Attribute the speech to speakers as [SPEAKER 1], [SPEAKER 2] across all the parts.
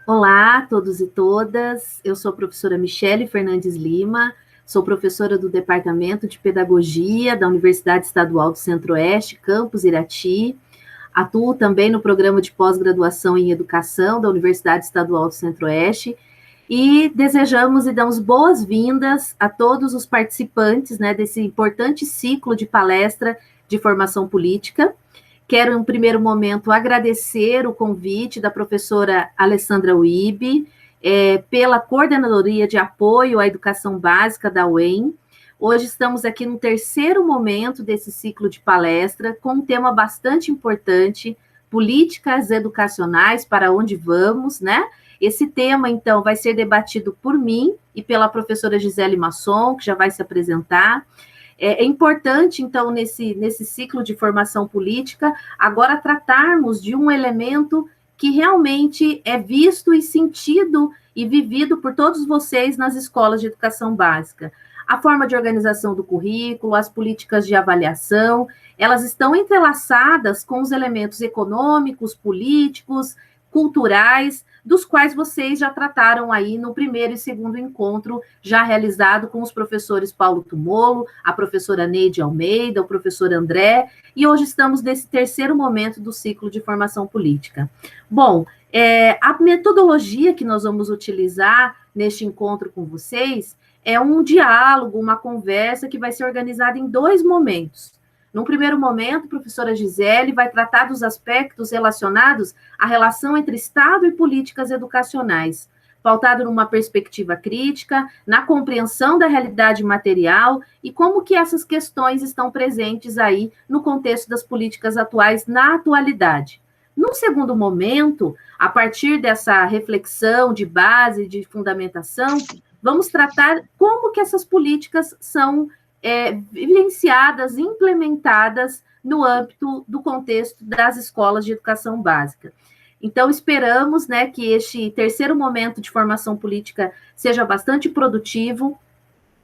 [SPEAKER 1] Olá a todos e todas, eu sou a professora Michele Fernandes Lima, sou professora do Departamento de Pedagogia da Universidade Estadual do Centro-Oeste, campus Irati. Atuo também no programa de pós-graduação em Educação da Universidade Estadual do Centro-Oeste e desejamos e damos boas-vindas a todos os participantes, né, desse importante ciclo de palestra de formação política. Quero, em um primeiro momento, agradecer o convite da professora Alessandra Uibe, pela Coordenadoria de Apoio à Educação Básica da UEM. Hoje estamos aqui no terceiro momento desse ciclo de palestra, com um tema bastante importante, políticas educacionais, para onde vamos, né? Esse tema, então, vai ser debatido por mim e pela professora Gisele Masson, que já vai se apresentar. É importante, então, nesse ciclo de formação política, agora tratarmos de um elemento que realmente é visto e sentido e vivido por todos vocês nas escolas de educação básica. A forma de organização do currículo, as políticas de avaliação, elas estão entrelaçadas com os elementos econômicos, políticos, culturais, dos quais vocês já trataram aí no primeiro e segundo encontro, já realizado com os professores Paulo Tumolo, a professora Neide Almeida, o professor André, e hoje estamos nesse terceiro momento do ciclo de formação política. Bom, a metodologia que nós vamos utilizar neste encontro com vocês é um diálogo, uma conversa que vai ser organizada em dois momentos. Num primeiro momento, a professora Gisele vai tratar dos aspectos relacionados à relação entre Estado e políticas educacionais, pautado numa perspectiva crítica, na compreensão da realidade material e como que essas questões estão presentes aí no contexto das políticas atuais na atualidade. Num segundo momento, a partir dessa reflexão de base, de fundamentação, vamos tratar como que essas políticas são vivenciadas, implementadas no âmbito do contexto das escolas de educação básica. Então, esperamos, né, que este terceiro momento de formação política seja bastante produtivo,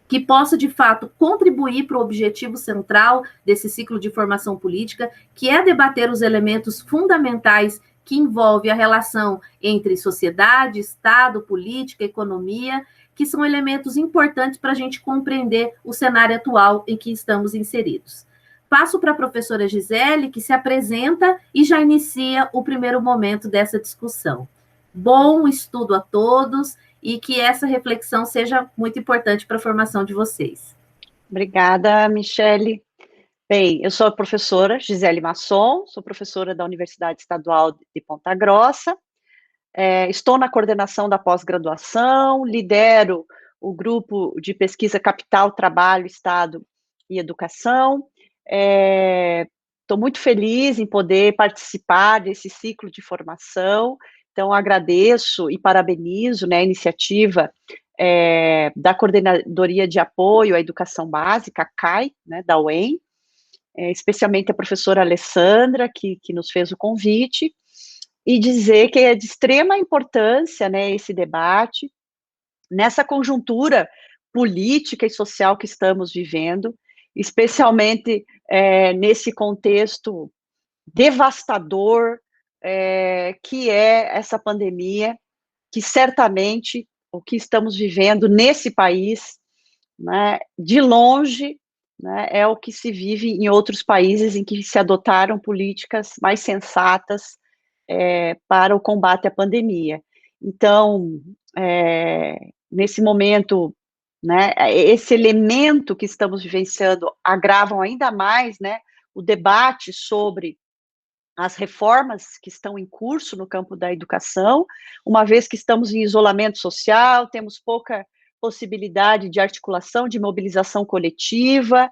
[SPEAKER 1] que possa, de fato, contribuir para o objetivo central desse ciclo de formação política, que é debater os elementos fundamentais que envolvem a relação entre sociedade, Estado, política, economia, que são elementos importantes para a gente compreender o cenário atual em que estamos inseridos. Passo para a professora Gisele, que se apresenta e já inicia o primeiro momento dessa discussão. Bom estudo a todos e que essa reflexão seja muito importante para a formação de vocês.
[SPEAKER 2] Obrigada, Michele. Bem, eu sou a professora Gisele Masson, sou professora da Universidade Estadual de Ponta Grossa, estou na coordenação da pós-graduação, lidero o grupo de pesquisa Capital, Trabalho, Estado e Educação. Estou muito feliz em poder participar desse ciclo de formação, então agradeço e parabenizo, né, a iniciativa da Coordenadoria de Apoio à Educação Básica, a CAI, né, da UEM, especialmente a professora Alessandra, que nos fez o convite, e dizer que é de extrema importância, né, esse debate, nessa conjuntura política e social que estamos vivendo, especialmente nesse contexto devastador que é essa pandemia, que certamente o que estamos vivendo nesse país, né, de longe, né, é o que se vive em outros países em que se adotaram políticas mais sensatas para o combate à pandemia. Então, nesse momento, né, esse elemento que estamos vivenciando agravam ainda mais, né, o debate sobre as reformas que estão em curso no campo da educação, uma vez que estamos em isolamento social, temos pouca possibilidade de articulação, de mobilização coletiva.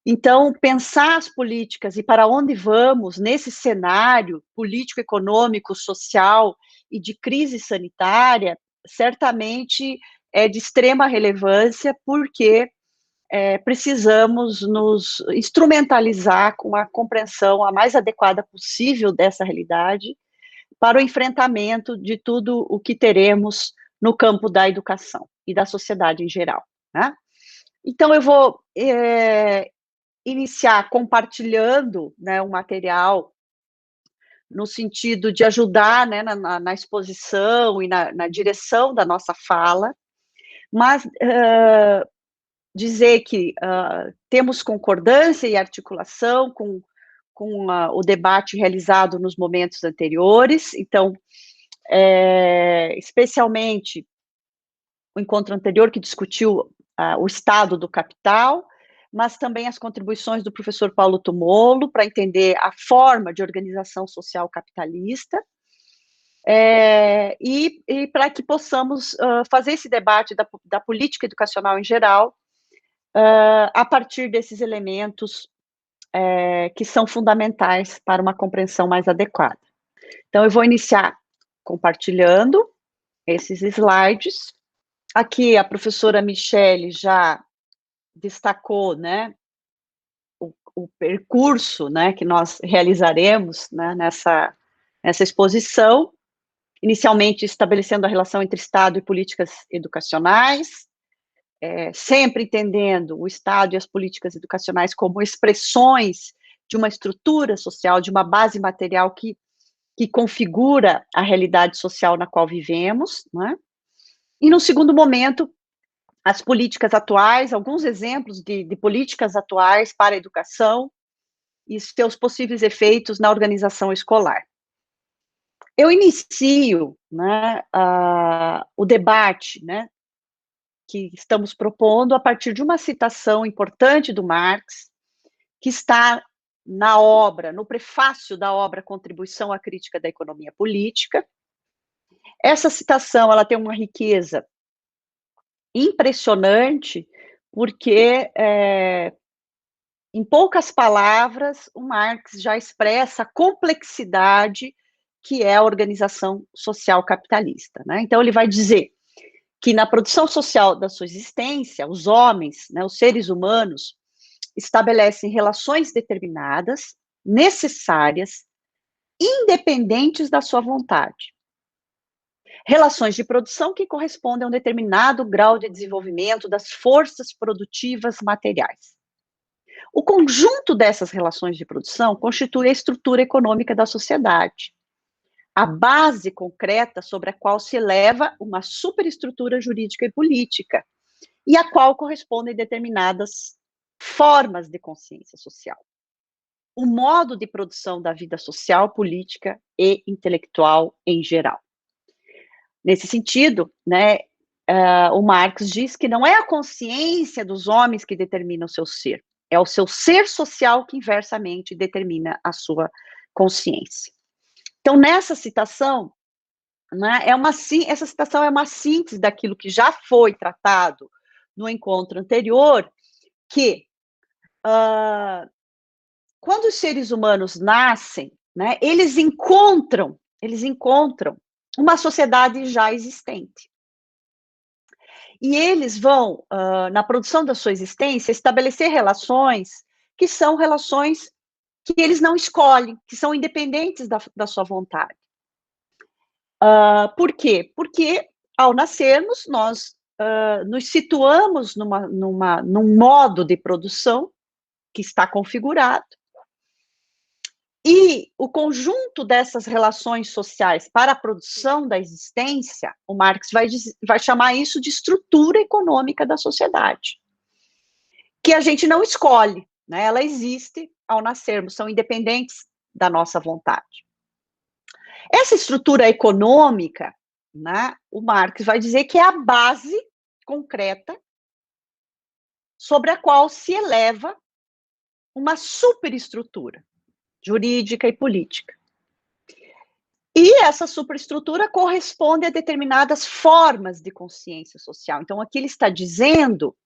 [SPEAKER 2] Então, pensar as políticas e para onde vamos nesse cenário político, econômico, social e de crise sanitária, certamente é de extrema relevância, porque precisamos nos instrumentalizar com a compreensão a mais adequada possível dessa realidade para o enfrentamento de tudo o que teremos no campo da educação e da sociedade em geral, né? Então, eu vou iniciar compartilhando, né, um material no sentido de ajudar, né, na exposição e na direção da nossa fala, mas dizer que temos concordância e articulação com o debate realizado nos momentos anteriores, então, especialmente o encontro anterior que discutiu o estado do capital, mas também as contribuições do professor Paulo Tumolo para entender a forma de organização social capitalista, e para que possamos fazer esse debate da política educacional em geral, a partir desses elementos que são fundamentais para uma compreensão mais adequada. Então, eu vou iniciar compartilhando esses slides. Aqui a professora Michele já destacou, né, o percurso, né, que nós realizaremos, né, nessa exposição, inicialmente estabelecendo a relação entre Estado e políticas educacionais, sempre entendendo o Estado e as políticas educacionais como expressões de uma estrutura social, de uma base material que configura a realidade social na qual vivemos, né? E no segundo momento, as políticas atuais, alguns exemplos de políticas atuais para a educação e seus possíveis efeitos na organização escolar. Eu inicio, né, o debate, né, que estamos propondo a partir de uma citação importante do Marx, que está na obra, no prefácio da obra Contribuição à Crítica da Economia Política. Essa citação, ela tem uma riqueza impressionante, porque, em poucas palavras, o Marx já expressa a complexidade que é a organização social capitalista, né? Então, ele vai dizer que na produção social da sua existência, os homens, né, os seres humanos, estabelecem relações determinadas, necessárias, independentes da sua vontade. Relações de produção que correspondem a um determinado grau de desenvolvimento das forças produtivas materiais. O conjunto dessas relações de produção constitui a estrutura econômica da sociedade, a base concreta sobre a qual se eleva uma superestrutura jurídica e política, e a qual correspondem determinadas formas de consciência social. O modo de produção da vida social, política e intelectual em geral. Nesse sentido, né, o Marx diz que não é a consciência dos homens que determina o seu ser, é o seu ser social que inversamente determina a sua consciência. Então, nessa citação, né, essa citação é uma síntese daquilo que já foi tratado no encontro anterior, que quando os seres humanos nascem, né, eles encontram uma sociedade já existente. E eles vão, na produção da sua existência, estabelecer relações que são relações que eles não escolhem, que são independentes da sua vontade. Por quê? Porque, ao nascermos, nós nos situamos num modo de produção que está configurado, e o conjunto dessas relações sociais para a produção da existência, o Marx vai chamar isso de estrutura econômica da sociedade, que a gente não escolhe, né? Ela existe ao nascermos, são independentes da nossa vontade. Essa estrutura econômica, né, o Marx vai dizer que é a base concreta sobre a qual se eleva uma superestrutura jurídica e política. E essa superestrutura corresponde a determinadas formas de consciência social. Então, aqui ele está dizendo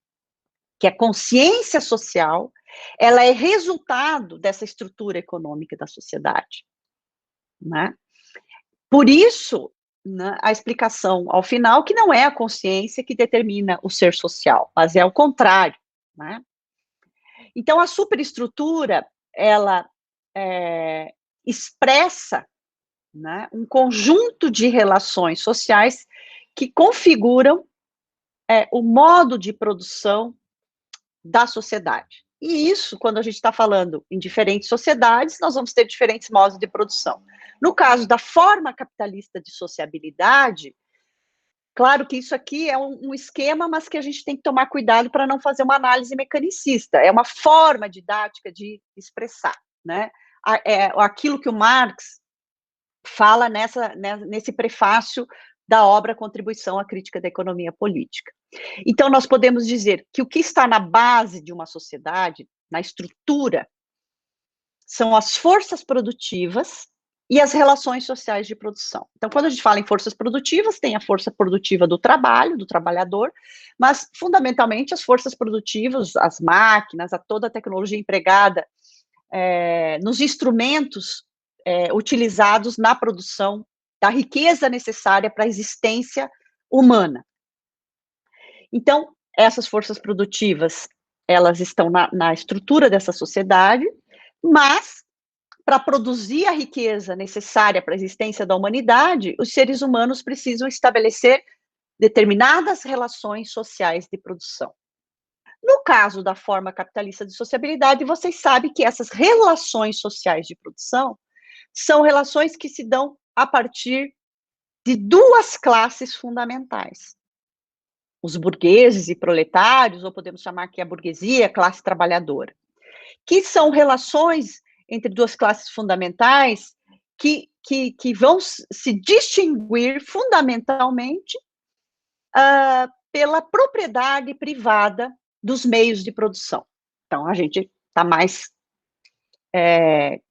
[SPEAKER 2] que a consciência social, ela é resultado dessa estrutura econômica da sociedade, né? Por isso, né, a explicação ao final, que não é a consciência que determina o ser social, mas é o contrário, né? Então, a superestrutura, ela expressa, né, um conjunto de relações sociais que configuram o modo de produção da sociedade, E isso, quando a gente está falando em diferentes sociedades, nós vamos ter diferentes modos de produção. No caso da forma capitalista de sociabilidade, claro que isso aqui é um esquema, mas que a gente tem que tomar cuidado para não fazer uma análise mecanicista. É uma forma didática de expressar, né? Aquilo que o Marx fala nesse prefácio da obra Contribuição à Crítica da Economia Política. Então, nós podemos dizer que o que está na base de uma sociedade, na estrutura, são as forças produtivas e as relações sociais de produção. Então, quando a gente fala em forças produtivas, tem a força produtiva do trabalho, do trabalhador, mas, fundamentalmente, as forças produtivas, as máquinas, toda a tecnologia empregada nos instrumentos utilizados na produção da riqueza necessária para a existência humana. Então, essas forças produtivas, elas estão na estrutura dessa sociedade, mas, para produzir a riqueza necessária para a existência da humanidade, os seres humanos precisam estabelecer determinadas relações sociais de produção. No caso da forma capitalista de sociabilidade, vocês sabem que essas relações sociais de produção são relações que se dão a partir de duas classes fundamentais. Os burgueses e proletários, ou podemos chamar aqui a burguesia, a classe trabalhadora, que são relações entre duas classes fundamentais que vão se distinguir fundamentalmente pela propriedade privada dos meios de produção. Então, a gente está mais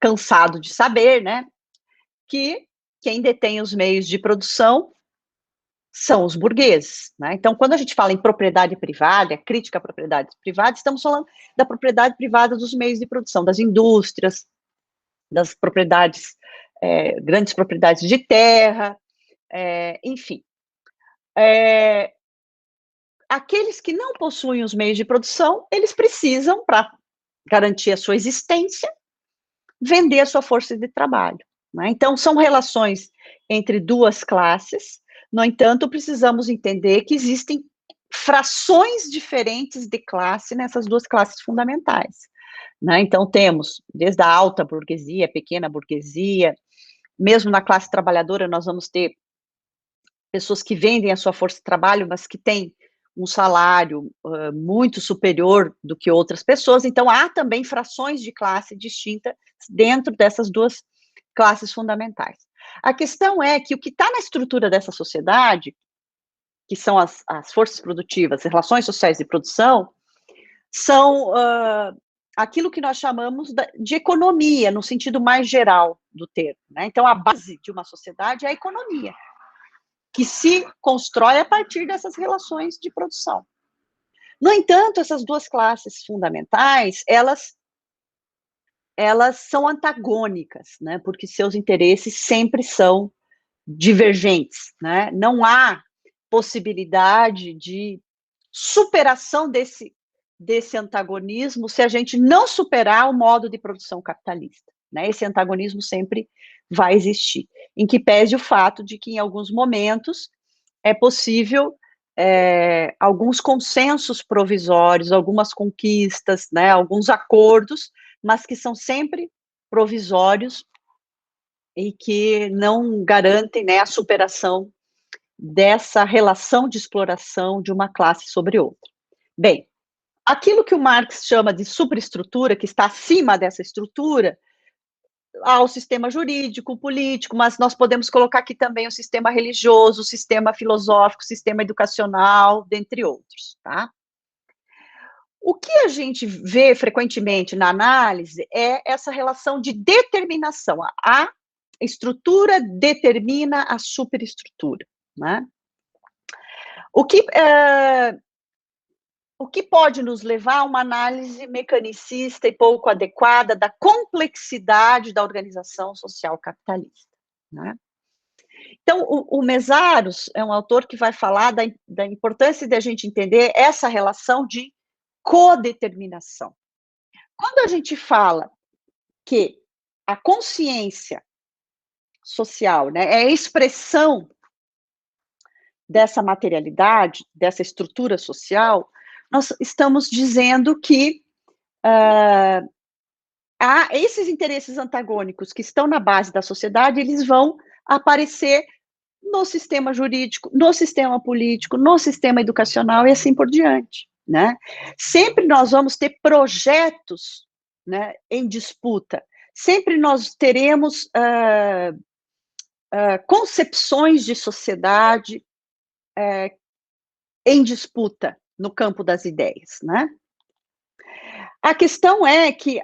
[SPEAKER 2] cansado de saber, né, que quem detém os meios de produção são os burgueses, né? Então, quando a gente fala em propriedade privada, crítica à propriedade privada, estamos falando da propriedade privada dos meios de produção, das indústrias, das propriedades, grandes propriedades de terra, enfim. Aqueles que não possuem os meios de produção, eles precisam, para garantir a sua existência, vender a sua força de trabalho, né? Então, são relações entre duas classes. No entanto, precisamos entender que existem frações diferentes de classe nessas duas classes fundamentais, né? Então, temos desde a alta burguesia, a pequena burguesia, mesmo na classe trabalhadora, nós vamos ter pessoas que vendem a sua força de trabalho, mas que têm um salário muito superior do que outras pessoas. Então, há também frações de classe distintas dentro dessas duas classes fundamentais. A questão é que o que está na estrutura dessa sociedade, que são as forças produtivas, as relações sociais de produção, são aquilo que nós chamamos de economia, no sentido mais geral do termo, né? Então, a base de uma sociedade é a economia, que se constrói a partir dessas relações de produção. No entanto, essas duas classes fundamentais, elas são antagônicas, né? Porque seus interesses sempre são divergentes, né? Não há possibilidade de superação desse antagonismo se a gente não superar o modo de produção capitalista, né? Esse antagonismo sempre vai existir, em que pese o fato de que, em alguns momentos, é possível alguns consensos provisórios, algumas conquistas, né, alguns acordos, mas que são sempre provisórios e que não garantem, né, a superação dessa relação de exploração de uma classe sobre outra. Bem, aquilo que o Marx chama de superestrutura, que está acima dessa estrutura, há o sistema jurídico, político, mas nós podemos colocar aqui também o sistema religioso, o sistema filosófico, o sistema educacional, dentre outros, tá? O que a gente vê frequentemente na análise é essa relação de determinação. A estrutura determina a superestrutura, né? O que pode nos levar a uma análise mecanicista e pouco adequada da complexidade da organização social capitalista, né? Então, o Mesaros é um autor que vai falar da importância de a gente entender essa relação de codeterminação. Quando a gente fala que a consciência social, né, é a expressão dessa materialidade, dessa estrutura social, nós estamos dizendo que esses interesses antagônicos que estão na base da sociedade, eles vão aparecer no sistema jurídico, no sistema político, no sistema educacional e assim por diante, né? Sempre nós vamos ter projetos, né, em disputa, sempre nós teremos concepções de sociedade em disputa no campo das ideias, né? A questão é que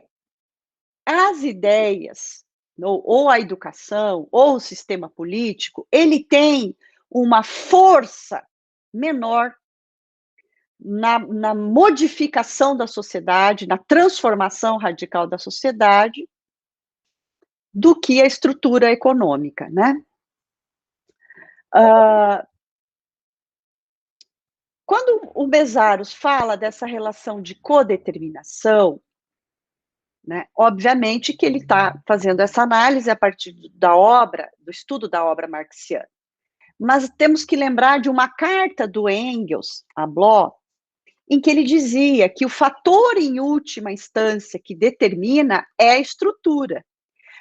[SPEAKER 2] as ideias, ou a educação, ou o sistema político, ele tem uma força menor na modificação da sociedade, na transformação radical da sociedade, do que a estrutura econômica, né? Quando o Mesaros fala dessa relação de codeterminação, né, obviamente que ele está fazendo essa análise a partir da obra, do estudo da obra marxiana. Mas temos que lembrar de uma carta do Engels a Bloch, em que ele dizia que o fator em última instância que determina é a estrutura,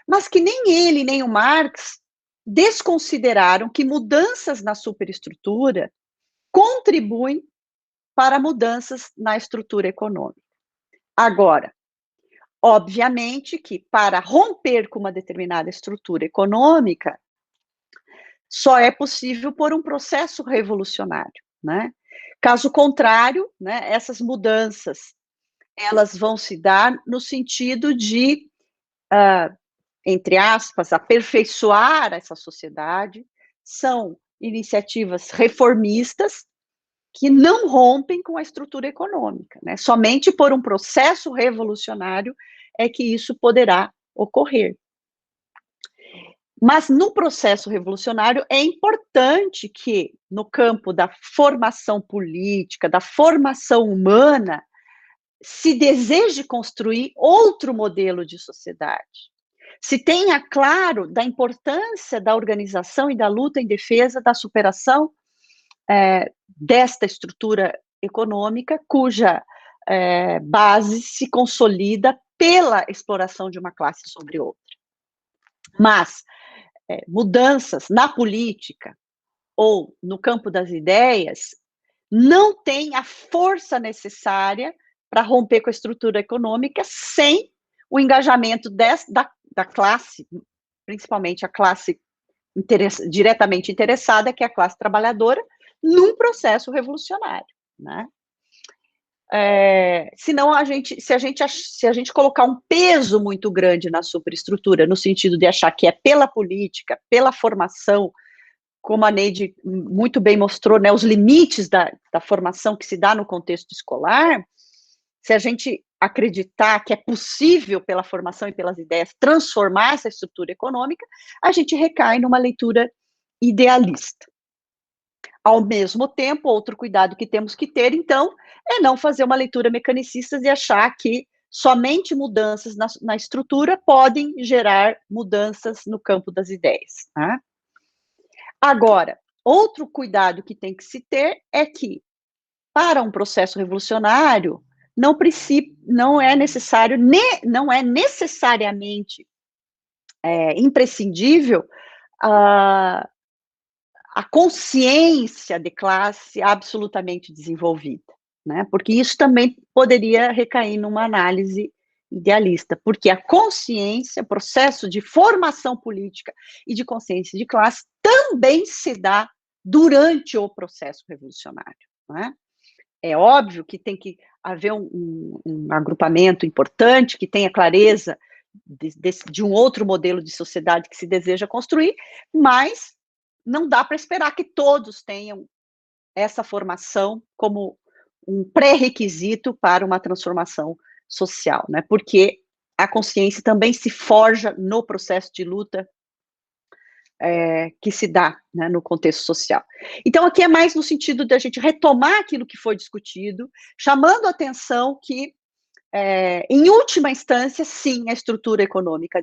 [SPEAKER 2] mas que nem ele nem o Marx desconsideraram que mudanças na superestrutura contribuem para mudanças na estrutura econômica. Agora, obviamente que para romper com uma determinada estrutura econômica, só é possível por um processo revolucionário, né? Caso contrário, né, essas mudanças, elas vão se dar no sentido de, entre aspas, aperfeiçoar essa sociedade, são iniciativas reformistas que não rompem com a estrutura econômica, né? Somente por um processo revolucionário é que isso poderá ocorrer. Mas no processo revolucionário é importante que, no campo da formação política, da formação humana, se deseje construir outro modelo de sociedade. Se tenha claro da importância da organização e da luta em defesa da superação desta estrutura econômica, cuja base se consolida pela exploração de uma classe sobre outra. Mas mudanças na política ou no campo das ideias não têm a força necessária para romper com a estrutura econômica sem o engajamento da classe, principalmente a classe diretamente interessada, que é a classe trabalhadora, num processo revolucionário, né? Senão se a gente colocar um peso muito grande na superestrutura, no sentido de achar que é pela política, pela formação, como a Neide muito bem mostrou, né, os limites da formação que se dá no contexto escolar, se a gente acreditar que é possível, pela formação e pelas ideias, transformar essa estrutura econômica, a gente recai numa leitura idealista. Ao mesmo tempo, outro cuidado que temos que ter, então, é não fazer uma leitura mecanicista e achar que somente mudanças na estrutura podem gerar mudanças no campo das ideias. Tá? Agora, outro cuidado que tem que se ter é que, para um processo revolucionário, não é necessariamente imprescindível a consciência de classe absolutamente desenvolvida, né? Porque isso também poderia recair numa análise idealista, porque a consciência, o processo de formação política e de consciência de classe também se dá durante o processo revolucionário, né? É óbvio que tem que haver um agrupamento importante, que tenha clareza de um outro modelo de sociedade que se deseja construir, mas não dá para esperar que todos tenham essa formação como um pré-requisito para uma transformação social, né? Porque a consciência também se forja no processo de luta que se dá, né, no contexto social. Então, aqui é mais no sentido de a gente retomar aquilo que foi discutido, chamando a atenção que, em última instância, sim, a estrutura econômica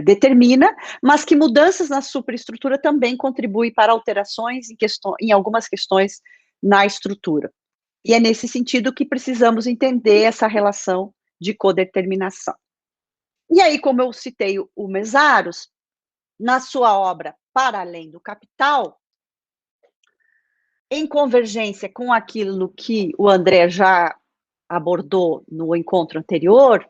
[SPEAKER 2] determina, mas que mudanças na superestrutura também contribuem para alterações em algumas questões na estrutura. E é nesse sentido que precisamos entender essa relação de codeterminação. E aí, como eu citei o Mesaros, na sua obra Para Além do Capital, em convergência com aquilo que o André já abordou no encontro anterior,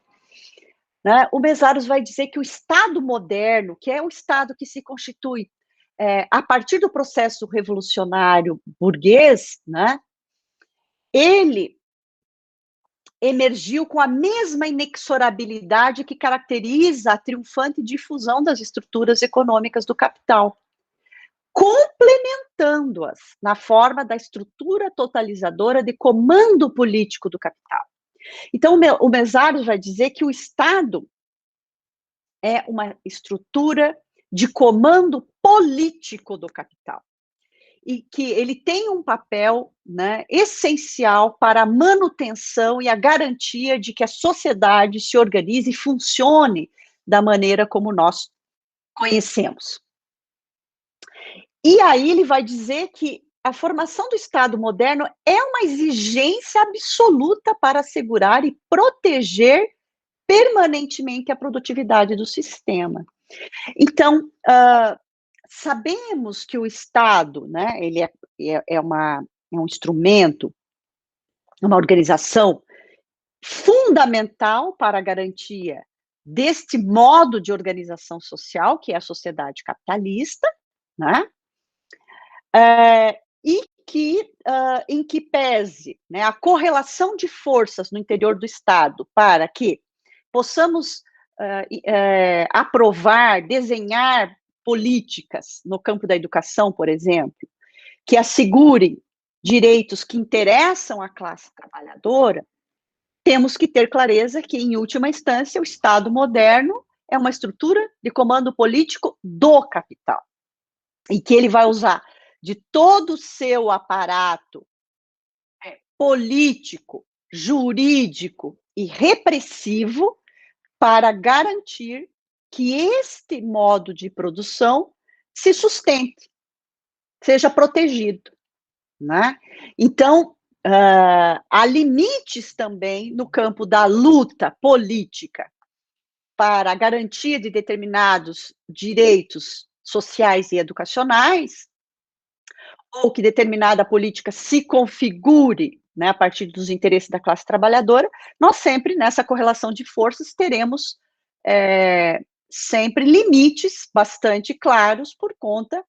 [SPEAKER 2] né, o Mesaros vai dizer que o Estado moderno, que é o Estado que se constitui a partir do processo revolucionário burguês, né, ele emergiu com a mesma inexorabilidade que caracteriza a triunfante difusão das estruturas econômicas do capital, complementando-as na forma da estrutura totalizadora de comando político do capital. Então, o Mesaros vai dizer que o Estado é uma estrutura de comando político do capital e que ele tem um papel, né, essencial para a manutenção e a garantia de que a sociedade se organize e funcione da maneira como nós conhecemos. E aí ele vai dizer que a formação do Estado moderno é uma exigência absoluta para assegurar e proteger permanentemente a produtividade do sistema. Então, sabemos que o Estado, né, ele é um instrumento, uma organização fundamental para a garantia deste modo de organização social, que é a sociedade capitalista, né, e que, em que pese, né, a correlação de forças no interior do Estado para que possamos aprovar, desenhar políticas no campo da educação, por exemplo, que assegurem direitos que interessam à classe trabalhadora, temos que ter clareza que, em última instância, o Estado moderno é uma estrutura de comando político do capital, e que ele vai usar de todo o seu aparato político, jurídico e repressivo para garantir que este modo de produção se sustente, seja protegido, né? Então, há limites também no campo da luta política para a garantia de determinados direitos sociais e educacionais, ou que determinada política se configure, né, a partir dos interesses da classe trabalhadora. Nós sempre, nessa correlação de forças, teremos sempre limites bastante claros por conta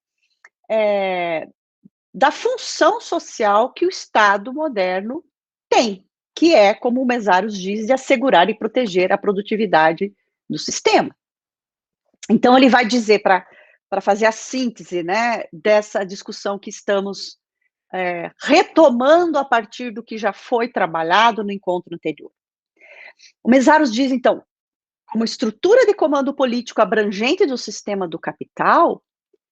[SPEAKER 2] da função social que o Estado moderno tem, que é, como o Mesaros diz, de assegurar e proteger a produtividade do sistema. Então, ele vai dizer, para fazer a síntese, né, dessa discussão que estamos retomando a partir do que já foi trabalhado no encontro anterior. O Mesaros diz, então, como estrutura de comando político abrangente do sistema do capital,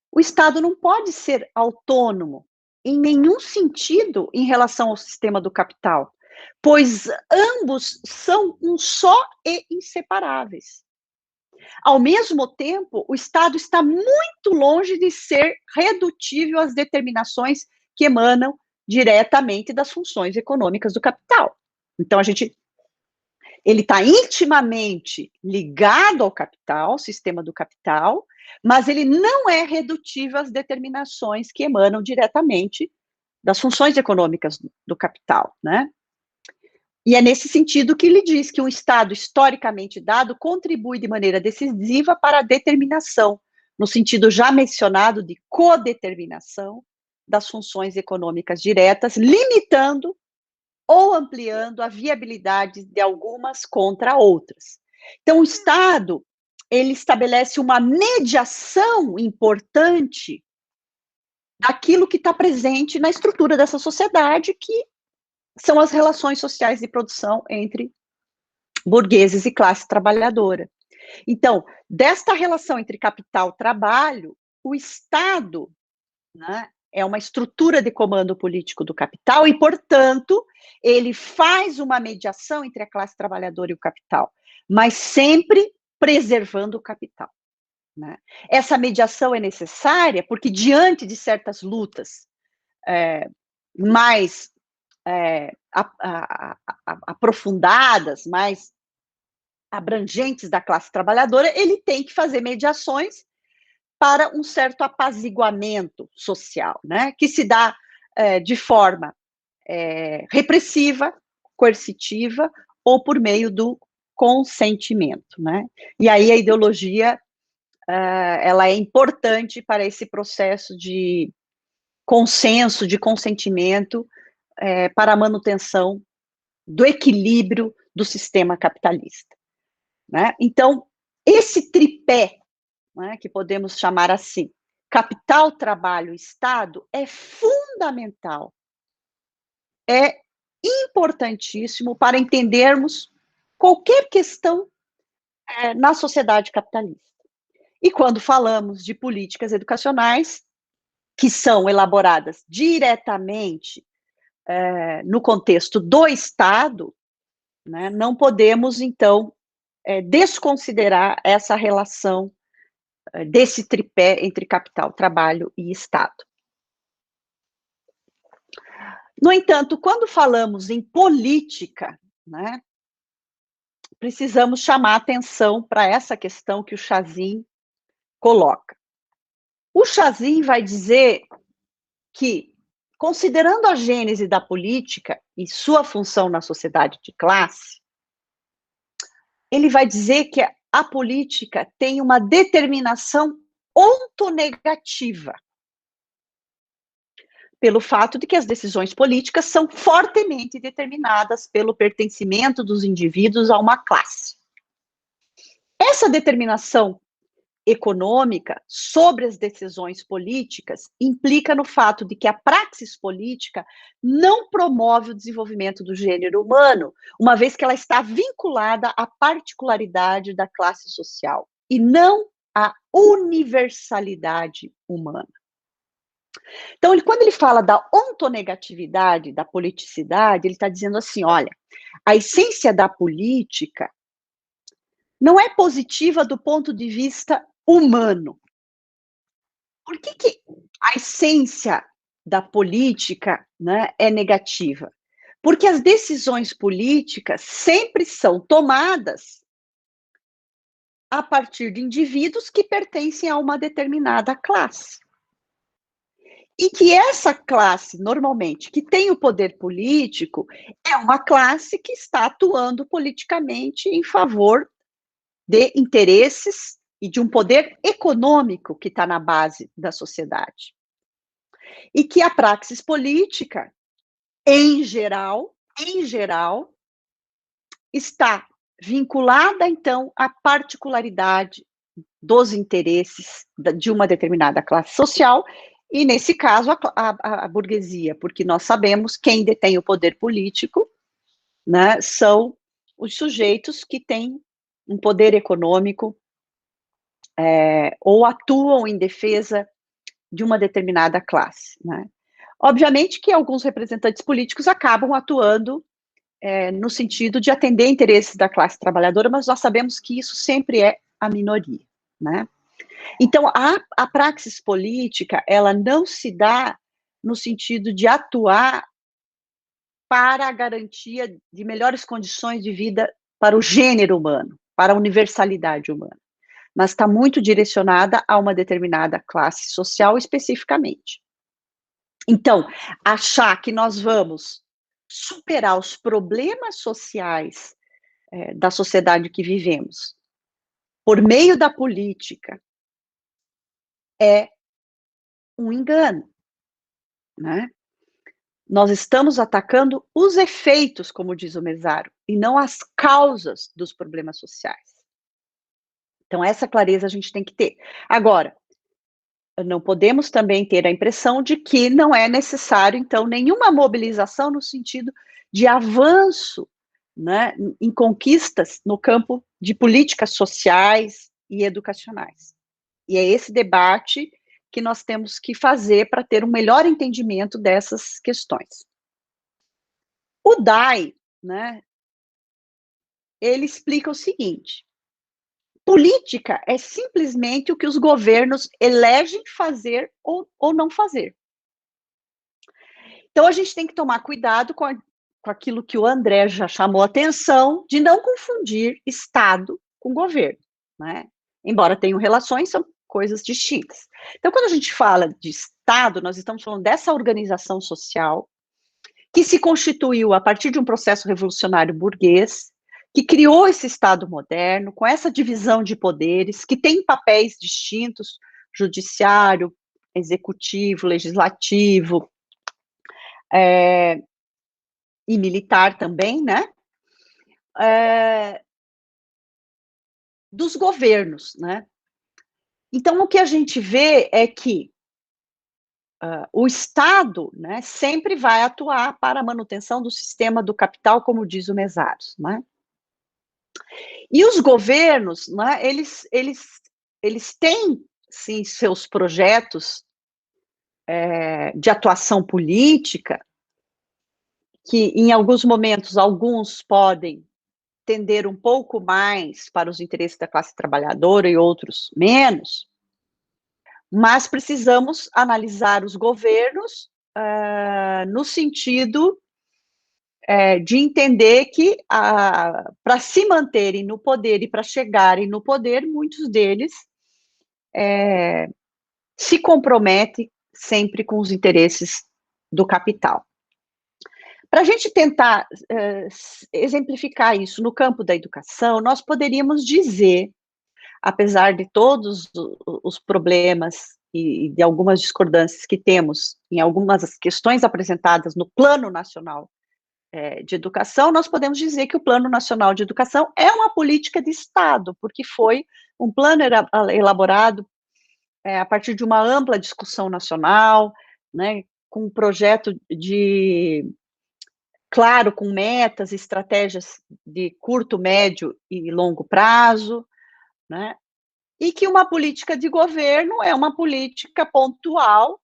[SPEAKER 2] o Estado não pode ser autônomo em nenhum sentido em relação ao sistema do capital, pois ambos são um só e inseparáveis. Ao mesmo tempo, o Estado está muito longe de ser redutível às determinações que emanam diretamente das funções econômicas do capital. Então, ele está intimamente ligado ao capital, ao sistema do capital, mas ele não é redutível às determinações que emanam diretamente das funções econômicas do capital, né? E é nesse sentido que ele diz que um Estado historicamente dado contribui de maneira decisiva para a determinação, no sentido já mencionado de codeterminação das funções econômicas diretas, limitando ou ampliando a viabilidade de algumas contra outras. Então, o Estado, ele estabelece uma mediação importante daquilo que está presente na estrutura dessa sociedade, que são as relações sociais de produção entre burgueses e classe trabalhadora. Então, desta relação entre capital e trabalho, o Estado, né, é uma estrutura de comando político do capital e, portanto, ele faz uma mediação entre a classe trabalhadora e o capital, mas sempre preservando o capital, né? Essa mediação é necessária porque, diante de certas lutas mais aprofundadas, mais abrangentes da classe trabalhadora, ele tem que fazer mediações para um certo apaziguamento social, né, que se dá de forma repressiva, coercitiva ou por meio do consentimento, né? E aí a ideologia ela é importante para esse processo de consenso, de consentimento para a manutenção do equilíbrio do sistema capitalista, né? Então, esse tripé, né, que podemos chamar assim, capital, trabalho, Estado, é fundamental, é importantíssimo para entendermos qualquer questão na sociedade capitalista. E quando falamos de políticas educacionais, que são elaboradas diretamente no contexto do Estado, né, não podemos, então, desconsiderar essa relação desse tripé entre capital, trabalho e Estado. No entanto, quando falamos em política, né, precisamos chamar atenção para essa questão que o Chazin coloca. O Chazin vai dizer que, considerando a gênese da política e sua função na sociedade de classe, ele vai dizer que a política tem uma determinação ontonegativa, pelo fato de que as decisões políticas são fortemente determinadas pelo pertencimento dos indivíduos a uma classe. Essa determinação econômica sobre as decisões políticas implica no fato de que a praxis política não promove o desenvolvimento do gênero humano, uma vez que ela está vinculada à particularidade da classe social e não à universalidade humana. Então, quando ele fala da ontonegatividade, da politicidade, ele está dizendo assim, olha, a essência da política não é positiva do ponto de vista humano. Por que a essência da política, né, é negativa? Porque as decisões políticas sempre são tomadas a partir de indivíduos que pertencem a uma determinada classe. E que essa classe, normalmente, que tem o poder político, é uma classe que está atuando politicamente em favor de interesses e de um poder econômico que está na base da sociedade. E que a praxis política, em geral, está vinculada, então, à particularidade dos interesses de uma determinada classe social, e, nesse caso, a burguesia, porque nós sabemos quem detém o poder político, né, são os sujeitos que têm um poder econômico ou atuam em defesa de uma determinada classe, né. Obviamente que alguns representantes políticos acabam atuando no sentido de atender interesses da classe trabalhadora, mas nós sabemos que isso sempre é a minoria, né. Então, a praxis política, ela não se dá no sentido de atuar para a garantia de melhores condições de vida para o gênero humano, para a universalidade humana, mas está muito direcionada a uma determinada classe social especificamente. Então, achar que nós vamos superar os problemas sociais da sociedade que vivemos por meio da política é um engano, né? Nós estamos atacando os efeitos, como diz o Mesáro, e não as causas dos problemas sociais. Então, essa clareza a gente tem que ter. Agora, não podemos também ter a impressão de que não é necessário, então, nenhuma mobilização no sentido de avanço, né, em conquistas no campo de políticas sociais e educacionais. E é esse debate que nós temos que fazer para ter um melhor entendimento dessas questões. O Dai, né, ele explica o seguinte: política é simplesmente o que os governos elegem fazer ou não fazer. Então, a gente tem que tomar cuidado com com aquilo que o André já chamou a atenção, de não confundir Estado com governo, né? Embora tenham relações, são coisas distintas. Então, quando a gente fala de Estado, nós estamos falando dessa organização social que se constituiu a partir de um processo revolucionário burguês, que criou esse Estado moderno, com essa divisão de poderes, que tem papéis distintos, judiciário, executivo, legislativo, e militar também, né? Dos governos, né? Então, o que a gente vê é que o Estado, né, sempre vai atuar para a manutenção do sistema do capital, como diz o Mesaros, né? E os governos, né, eles têm, sim, seus projetos de atuação política, que em alguns momentos, alguns podem tender um pouco mais para os interesses da classe trabalhadora e outros menos, mas precisamos analisar os governos no sentido de entender que, para se manterem no poder e para chegarem no poder, muitos deles se comprometem sempre com os interesses do capital. Para a gente tentar exemplificar isso no campo da educação, nós poderíamos dizer, apesar de todos os problemas e de algumas discordâncias que temos em algumas questões apresentadas no Plano Nacional de Educação, nós podemos dizer que o Plano Nacional de Educação é uma política de Estado, porque foi um plano elaborado a partir de uma ampla discussão nacional, né, com um projeto claro, com metas, estratégias de curto, médio e longo prazo, né? E que uma política de governo é uma política pontual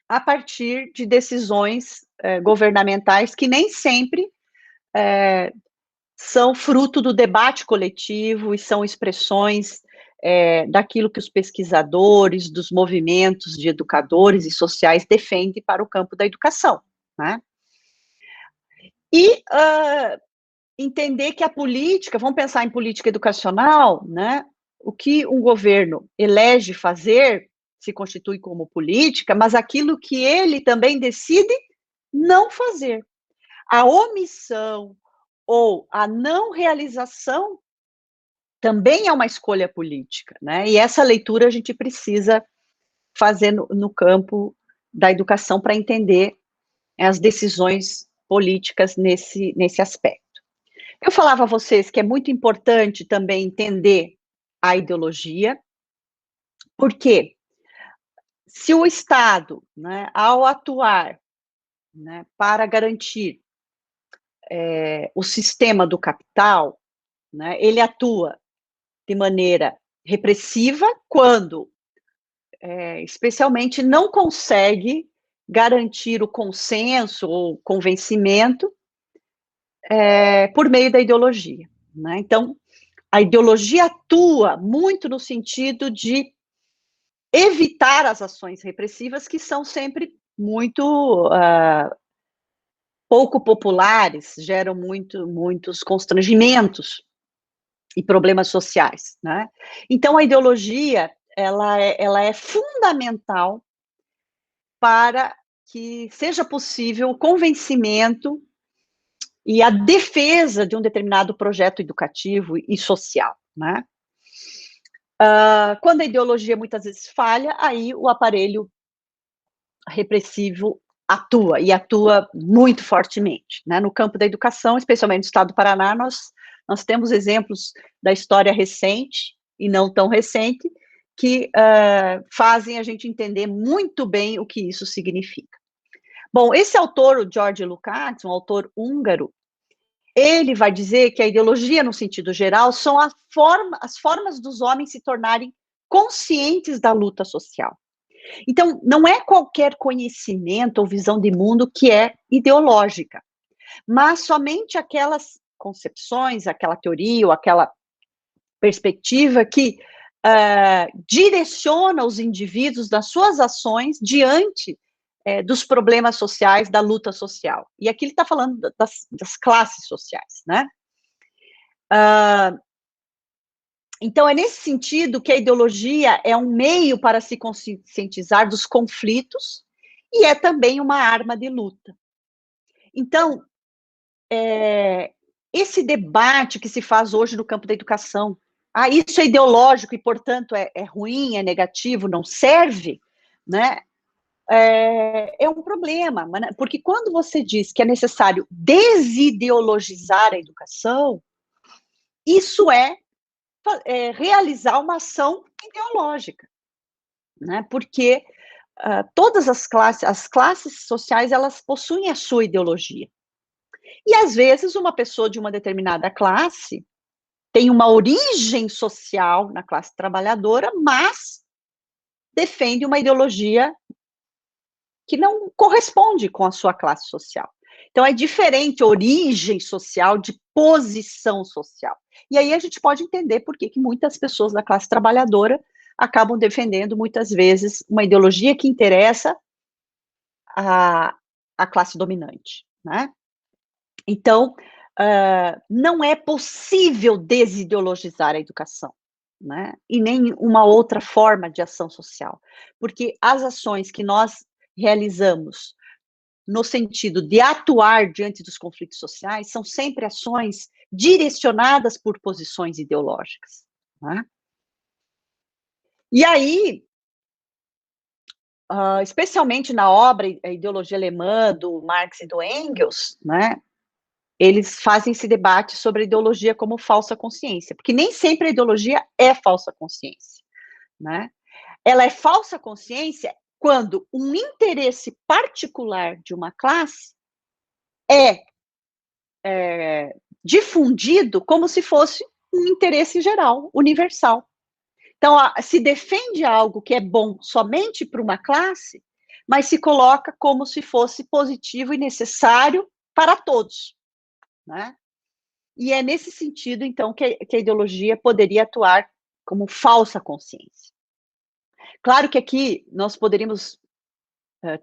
[SPEAKER 2] a partir de decisões governamentais que nem sempre são fruto do debate coletivo e são expressões daquilo que os pesquisadores, dos movimentos de educadores e sociais defendem para o campo da educação, né? E entender que a política, vamos pensar em política educacional, né? O que um governo elege fazer se constitui como política, mas aquilo que ele também decide não fazer. A omissão ou a não realização também é uma escolha política, né? E essa leitura a gente precisa fazer no campo da educação para entender as decisões políticas nesse aspecto. Eu falava a vocês que é muito importante também entender a ideologia, porque se o Estado, né, ao atuar, né, para garantir o sistema do capital, né, ele atua de maneira repressiva quando, especialmente, não consegue garantir o consenso ou convencimento por meio da ideologia, né? Então, a ideologia atua muito no sentido de evitar as ações repressivas, que são sempre muito pouco populares, geram muitos constrangimentos e problemas sociais, né? Então, a ideologia, ela é fundamental para que seja possível o convencimento e a defesa de um determinado projeto educativo e social, né? Quando a ideologia muitas vezes falha, aí o aparelho repressivo atua, e atua muito fortemente, né? No campo da educação, especialmente no estado do Paraná, nós temos exemplos da história recente, e não tão recente, que fazem a gente entender muito bem o que isso significa. Bom, esse autor, o George Lukács, um autor húngaro, ele vai dizer que a ideologia, no sentido geral, são as formas dos homens se tornarem conscientes da luta social. Então, não é qualquer conhecimento ou visão de mundo que é ideológica, mas somente aquelas concepções, aquela teoria ou aquela perspectiva que direciona os indivíduos nas suas ações diante dos problemas sociais, da luta social. E aqui ele está falando das classes sociais, né? Então, é nesse sentido que a ideologia é um meio para se conscientizar dos conflitos e é também uma arma de luta. Então, esse debate que se faz hoje no campo da educação, isso é ideológico e, portanto, é ruim, é negativo, não serve, né? É um problema, porque quando você diz que é necessário desideologizar a educação, isso é realizar uma ação ideológica, né? Porque todas as classes sociais, elas possuem a sua ideologia. E, às vezes, uma pessoa de uma determinada classe tem uma origem social na classe trabalhadora, mas defende uma ideologia que não corresponde com a sua classe social. Então, é diferente origem social de posição social. E aí a gente pode entender por que muitas pessoas da classe trabalhadora acabam defendendo, muitas vezes, uma ideologia que interessa a classe dominante, né? Então, não é possível desideologizar a educação, né? E nem uma outra forma de ação social, porque as ações que nós realizamos no sentido de atuar diante dos conflitos sociais são sempre ações direcionadas por posições ideológicas, né? E aí, especialmente na obra A Ideologia Alemã, do Marx e do Engels, né, eles fazem esse debate sobre a ideologia como falsa consciência, porque nem sempre a ideologia é falsa consciência, né? Ela é falsa consciência quando um interesse particular de uma classe é difundido como se fosse um interesse geral, universal. Então, se defende algo que é bom somente para uma classe, mas se coloca como se fosse positivo e necessário para todos, né? E é nesse sentido, então, que a ideologia poderia atuar como falsa consciência. Claro que aqui nós poderíamos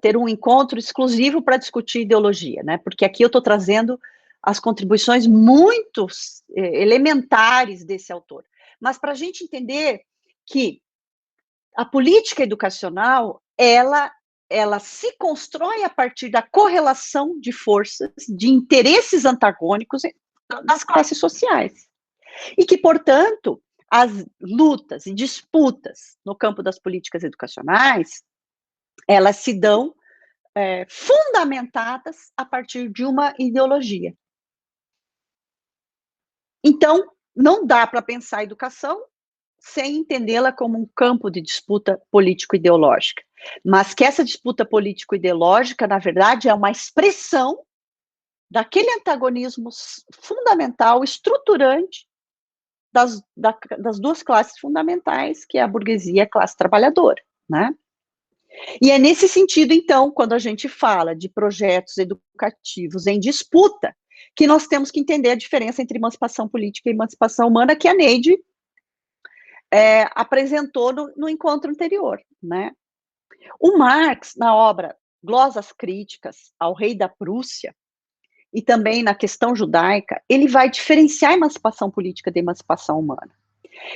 [SPEAKER 2] ter um encontro exclusivo para discutir ideologia, né? Porque aqui eu estou trazendo as contribuições muito elementares desse autor. Mas para a gente entender que a política educacional, ela se constrói a partir da correlação de forças, de interesses antagônicos das classes sociais. E que, portanto, as lutas e disputas no campo das políticas educacionais, elas se dão fundamentadas a partir de uma ideologia. Então, não dá para pensar a educação sem entendê-la como um campo de disputa político-ideológica. Mas que essa disputa político-ideológica, na verdade, é uma expressão daquele antagonismo fundamental, estruturante, das duas classes fundamentais, que é a burguesia e a classe trabalhadora, né? E é nesse sentido, então, quando a gente fala de projetos educativos em disputa, que nós temos que entender a diferença entre emancipação política e emancipação humana, que a Neide apresentou no encontro anterior, né? O Marx, na obra Glosas Críticas ao Rei da Prússia, e também na questão judaica, ele vai diferenciar a emancipação política da emancipação humana.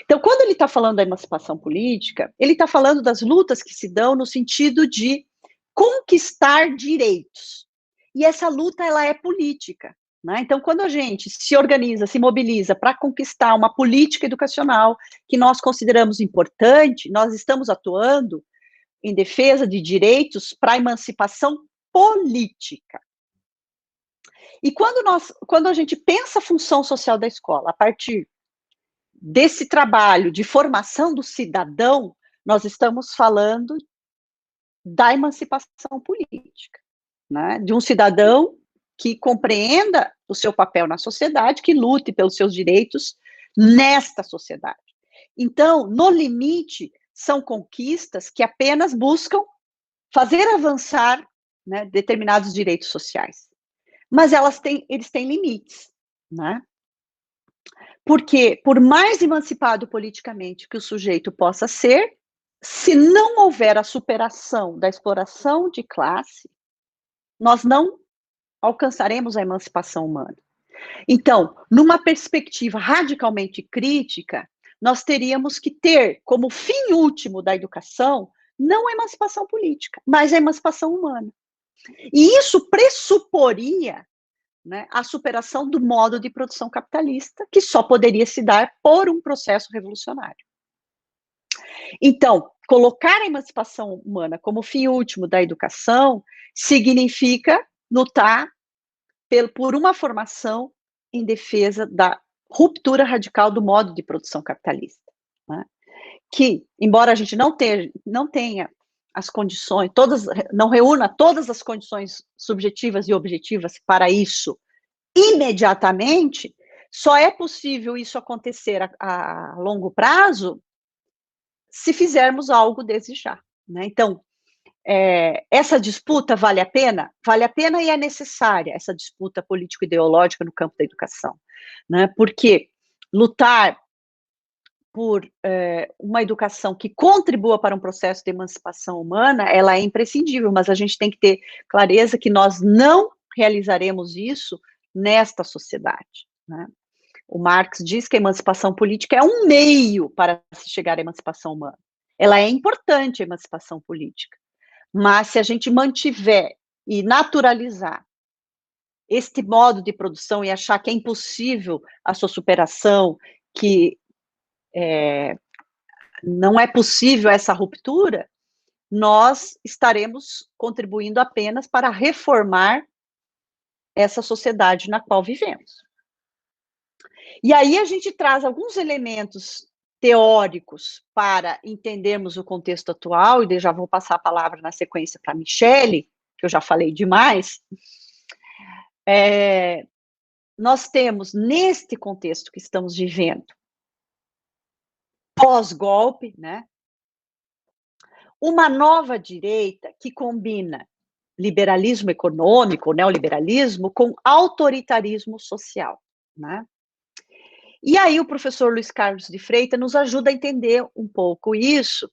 [SPEAKER 2] Então, quando ele está falando da emancipação política, ele está falando das lutas que se dão no sentido de conquistar direitos. E essa luta, ela é política, né? Então, quando a gente se organiza, se mobiliza para conquistar uma política educacional que nós consideramos importante, nós estamos atuando em defesa de direitos para a emancipação política. E quando a gente pensa a função social da escola, a partir desse trabalho de formação do cidadão, nós estamos falando da emancipação política, né? De um cidadão que compreenda o seu papel na sociedade, que lute pelos seus direitos nesta sociedade. Então, no limite, são conquistas que apenas buscam fazer avançar, né, determinados direitos sociais. Mas eles têm limites, né? Porque, por mais emancipado politicamente que o sujeito possa ser, se não houver a superação da exploração de classe, nós não alcançaremos a emancipação humana. Então, numa perspectiva radicalmente crítica, nós teríamos que ter como fim último da educação não a emancipação política, mas a emancipação humana. E isso pressuporia, né, a superação do modo de produção capitalista, que só poderia se dar por um processo revolucionário. Então, colocar a emancipação humana como fim último da educação significa lutar por uma formação em defesa da ruptura radical do modo de produção capitalista, né? Que, embora a gente não tenha as condições, não reúna todas as condições subjetivas e objetivas para isso imediatamente, só é possível isso acontecer a longo prazo se fizermos algo desde já, né? Então, essa disputa vale a pena? Vale a pena e é necessária essa disputa político-ideológica no campo da educação, né? Porque lutar por uma educação que contribua para um processo de emancipação humana, ela é imprescindível, mas a gente tem que ter clareza que nós não realizaremos isso nesta sociedade, né? O Marx diz que a emancipação política é um meio para se chegar à emancipação humana. Ela é importante, a emancipação política, mas se a gente mantiver e naturalizar este modo de produção e achar que é impossível a sua superação, que não é possível essa ruptura, nós estaremos contribuindo apenas para reformar essa sociedade na qual vivemos. E aí a gente traz alguns elementos teóricos para entendermos o contexto atual, e já vou passar a palavra na sequência para a Michele, que eu já falei demais. Nós temos, neste contexto que estamos vivendo, pós-golpe, né, uma nova direita que combina liberalismo econômico, neoliberalismo, com autoritarismo social, né? E aí o professor Luiz Carlos de Freitas nos ajuda a entender um pouco isso,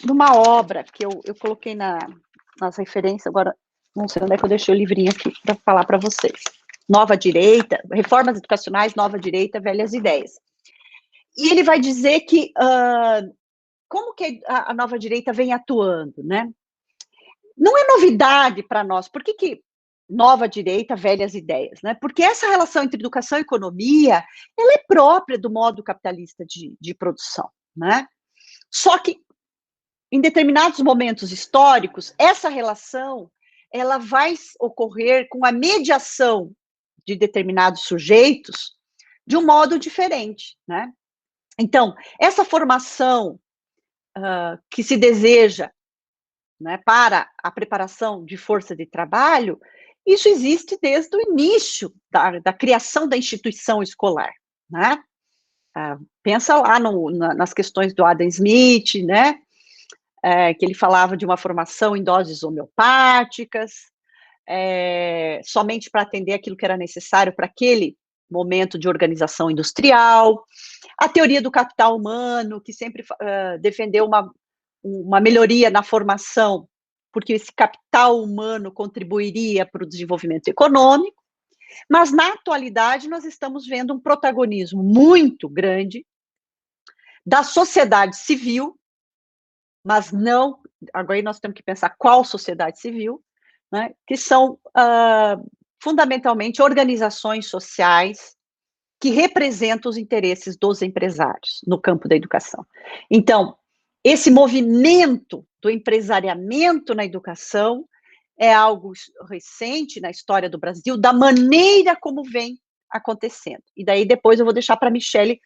[SPEAKER 2] numa obra que eu coloquei nas referências, agora não sei onde é que eu deixei o livrinho aqui para falar para vocês. Nova Direita, Reformas Educacionais, Nova Direita, Velhas Ideias. E ele vai dizer que, como que a Nova Direita vem atuando, né? Não é novidade para nós, por que Nova Direita, Velhas Ideias, né? Porque essa relação entre educação e economia, ela é própria do modo capitalista de produção, né? Só que, em determinados momentos históricos, essa relação, ela vai ocorrer com a mediação de determinados sujeitos de um modo diferente, né? Então, essa formação que se deseja, né, para a preparação de força de trabalho, isso existe desde o início da criação da instituição escolar, né? Pensa lá nas questões do Adam Smith, né? Que ele falava de uma formação em doses homeopáticas, somente para atender aquilo que era necessário para aquele momento de organização industrial. A teoria do capital humano, que sempre defendeu uma melhoria na formação, porque esse capital humano contribuiria para o desenvolvimento econômico, mas na atualidade nós estamos vendo um protagonismo muito grande da sociedade civil, mas não, agora nós temos que pensar qual sociedade civil, né, que são fundamentalmente organizações sociais que representam os interesses dos empresários no campo da educação. Então, esse movimento do empresariamento na educação é algo recente na história do Brasil, da maneira como vem acontecendo. E daí depois eu vou deixar para a Michele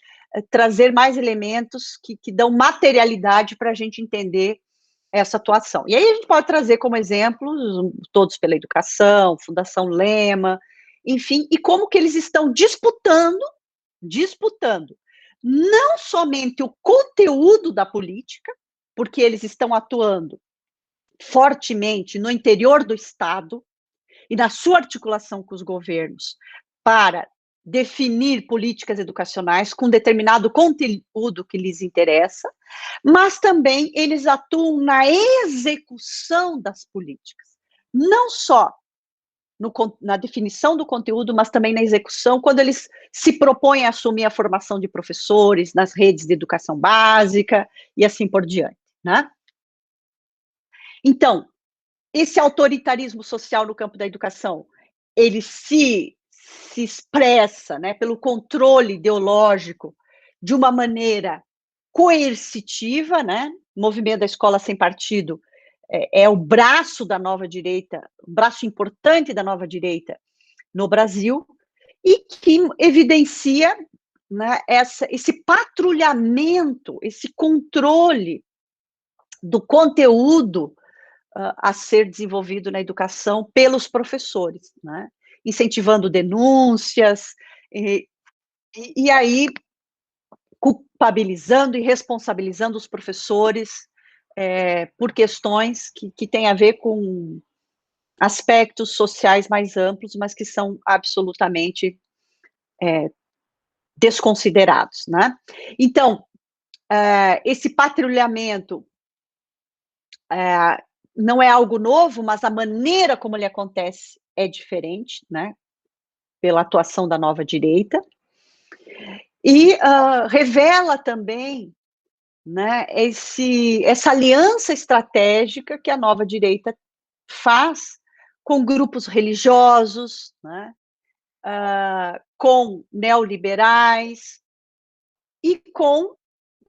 [SPEAKER 2] trazer mais elementos que dão materialidade para a gente entender essa atuação. E aí a gente pode trazer como exemplos Todos pela Educação, Fundação Lema, enfim, e como que eles estão disputando não somente o conteúdo da política, porque eles estão atuando fortemente no interior do Estado e na sua articulação com os governos para definir políticas educacionais com determinado conteúdo que lhes interessa, mas também eles atuam na execução das políticas, não só na definição do conteúdo, mas também na execução, quando eles se propõem a assumir a formação de professores nas redes de educação básica e assim por diante, né? Então, esse autoritarismo social no campo da educação, ele se expressa, né, pelo controle ideológico de uma maneira coercitiva, né? O movimento da escola sem partido é o braço da nova direita, um braço importante da nova direita no Brasil, e que evidencia, né, esse patrulhamento, esse controle do conteúdo a ser desenvolvido na educação pelos professores, né, incentivando denúncias, e aí culpabilizando e responsabilizando os professores por questões que têm a ver com aspectos sociais mais amplos, mas que são absolutamente desconsiderados, né? Então, esse patrulhamento não é algo novo, mas a maneira como ele acontece é diferente, né? Pela atuação da nova direita, e revela também, né, essa aliança estratégica que a nova direita faz com grupos religiosos, né, com neoliberais e com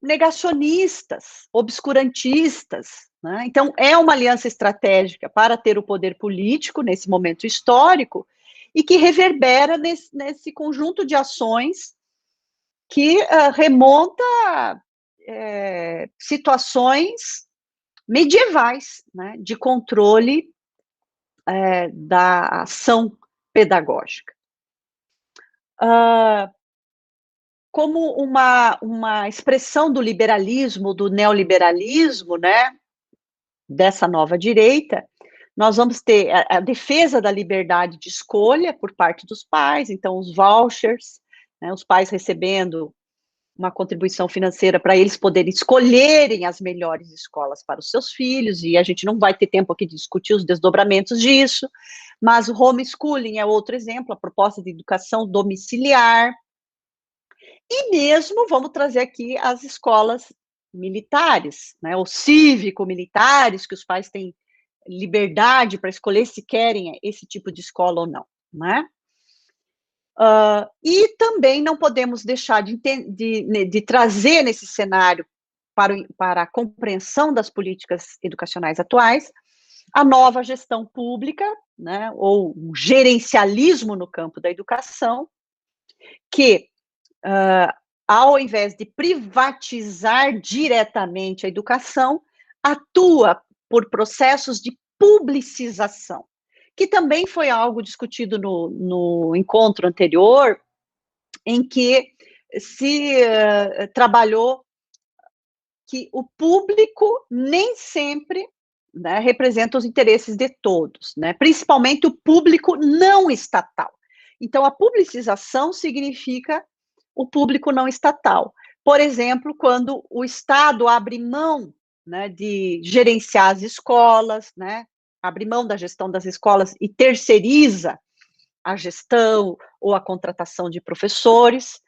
[SPEAKER 2] negacionistas, obscurantistas, né? Então, é uma aliança estratégica para ter o poder político nesse momento histórico e que reverbera nesse conjunto de ações que remonta situações medievais, né, de controle da ação pedagógica. Como uma expressão do liberalismo, do neoliberalismo, né, dessa nova direita, nós vamos ter a defesa da liberdade de escolha por parte dos pais, então os vouchers, né, os pais recebendo uma contribuição financeira para eles poderem escolherem as melhores escolas para os seus filhos, e a gente não vai ter tempo aqui de discutir os desdobramentos disso, mas o homeschooling é outro exemplo, a proposta de educação domiciliar, e mesmo vamos trazer aqui as escolas militares, né, ou cívico-militares, que os pais têm liberdade para escolher se querem esse tipo de escola ou não, né? E também não podemos deixar de trazer nesse cenário para a compreensão das políticas educacionais atuais a nova gestão pública, né, ou o gerencialismo no campo da educação, que, ao invés de privatizar diretamente a educação, atua por processos de publicização, que também foi algo discutido no encontro anterior, em que se trabalhou que o público nem sempre, né, representa os interesses de todos, né, principalmente o público não estatal. Então, a publicização significa o público não estatal. Por exemplo, quando o Estado abre mão, né, de gerenciar as escolas, né, abre mão da gestão das escolas e terceiriza a gestão ou a contratação de professores,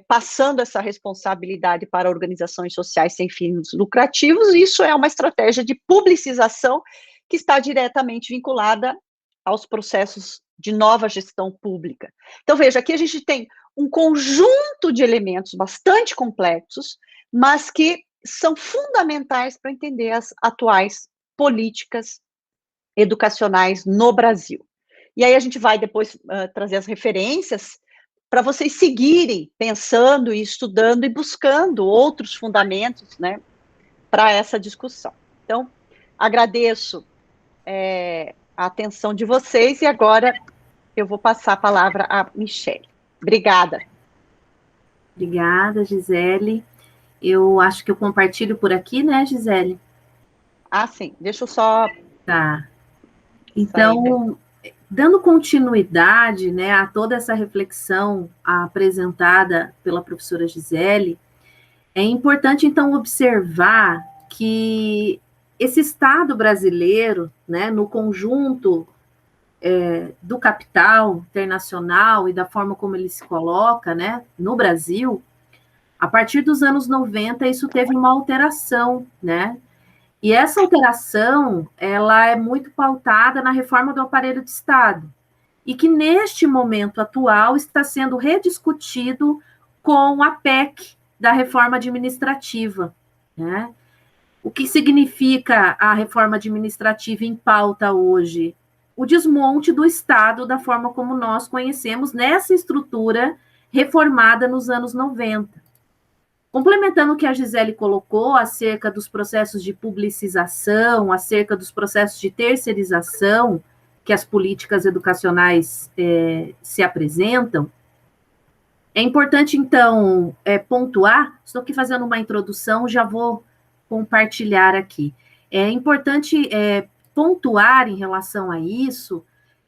[SPEAKER 2] passando essa responsabilidade para organizações sociais sem fins lucrativos, isso é uma estratégia de publicização que está diretamente vinculada aos processos de nova gestão pública. Então, veja, aqui a gente tem um conjunto de elementos bastante complexos, mas que são fundamentais para entender as atuais políticas educacionais no Brasil. E aí a gente vai depois trazer as referências para vocês seguirem pensando e estudando e buscando outros fundamentos, né, para essa discussão. Então, agradeço a atenção de vocês e agora eu vou passar a palavra a Michele. Obrigada.
[SPEAKER 1] Obrigada, Gisele. Eu acho que eu compartilho por aqui, né, Gisele?
[SPEAKER 2] Ah, sim. Deixa eu só...
[SPEAKER 1] Tá. Então, Dando continuidade, né, a toda essa reflexão apresentada pela professora Gisele, é importante, então, observar que esse Estado brasileiro, né, no conjunto do capital internacional e da forma como ele se coloca, né, no Brasil, a partir dos anos 90, isso teve uma alteração, né? E essa alteração, ela é muito pautada na reforma do aparelho de Estado, e que neste momento atual está sendo rediscutido com a PEC da reforma administrativa, né? O que significa a reforma administrativa em pauta hoje? O desmonte do Estado da forma como nós conhecemos nessa estrutura reformada nos anos 90. Complementando o que a Gisele colocou acerca dos processos de publicização, acerca dos processos de terceirização que as políticas educacionais se apresentam, é importante, então, pontuar, estou aqui fazendo uma introdução, já vou compartilhar aqui. É importante pontuar em relação a isso,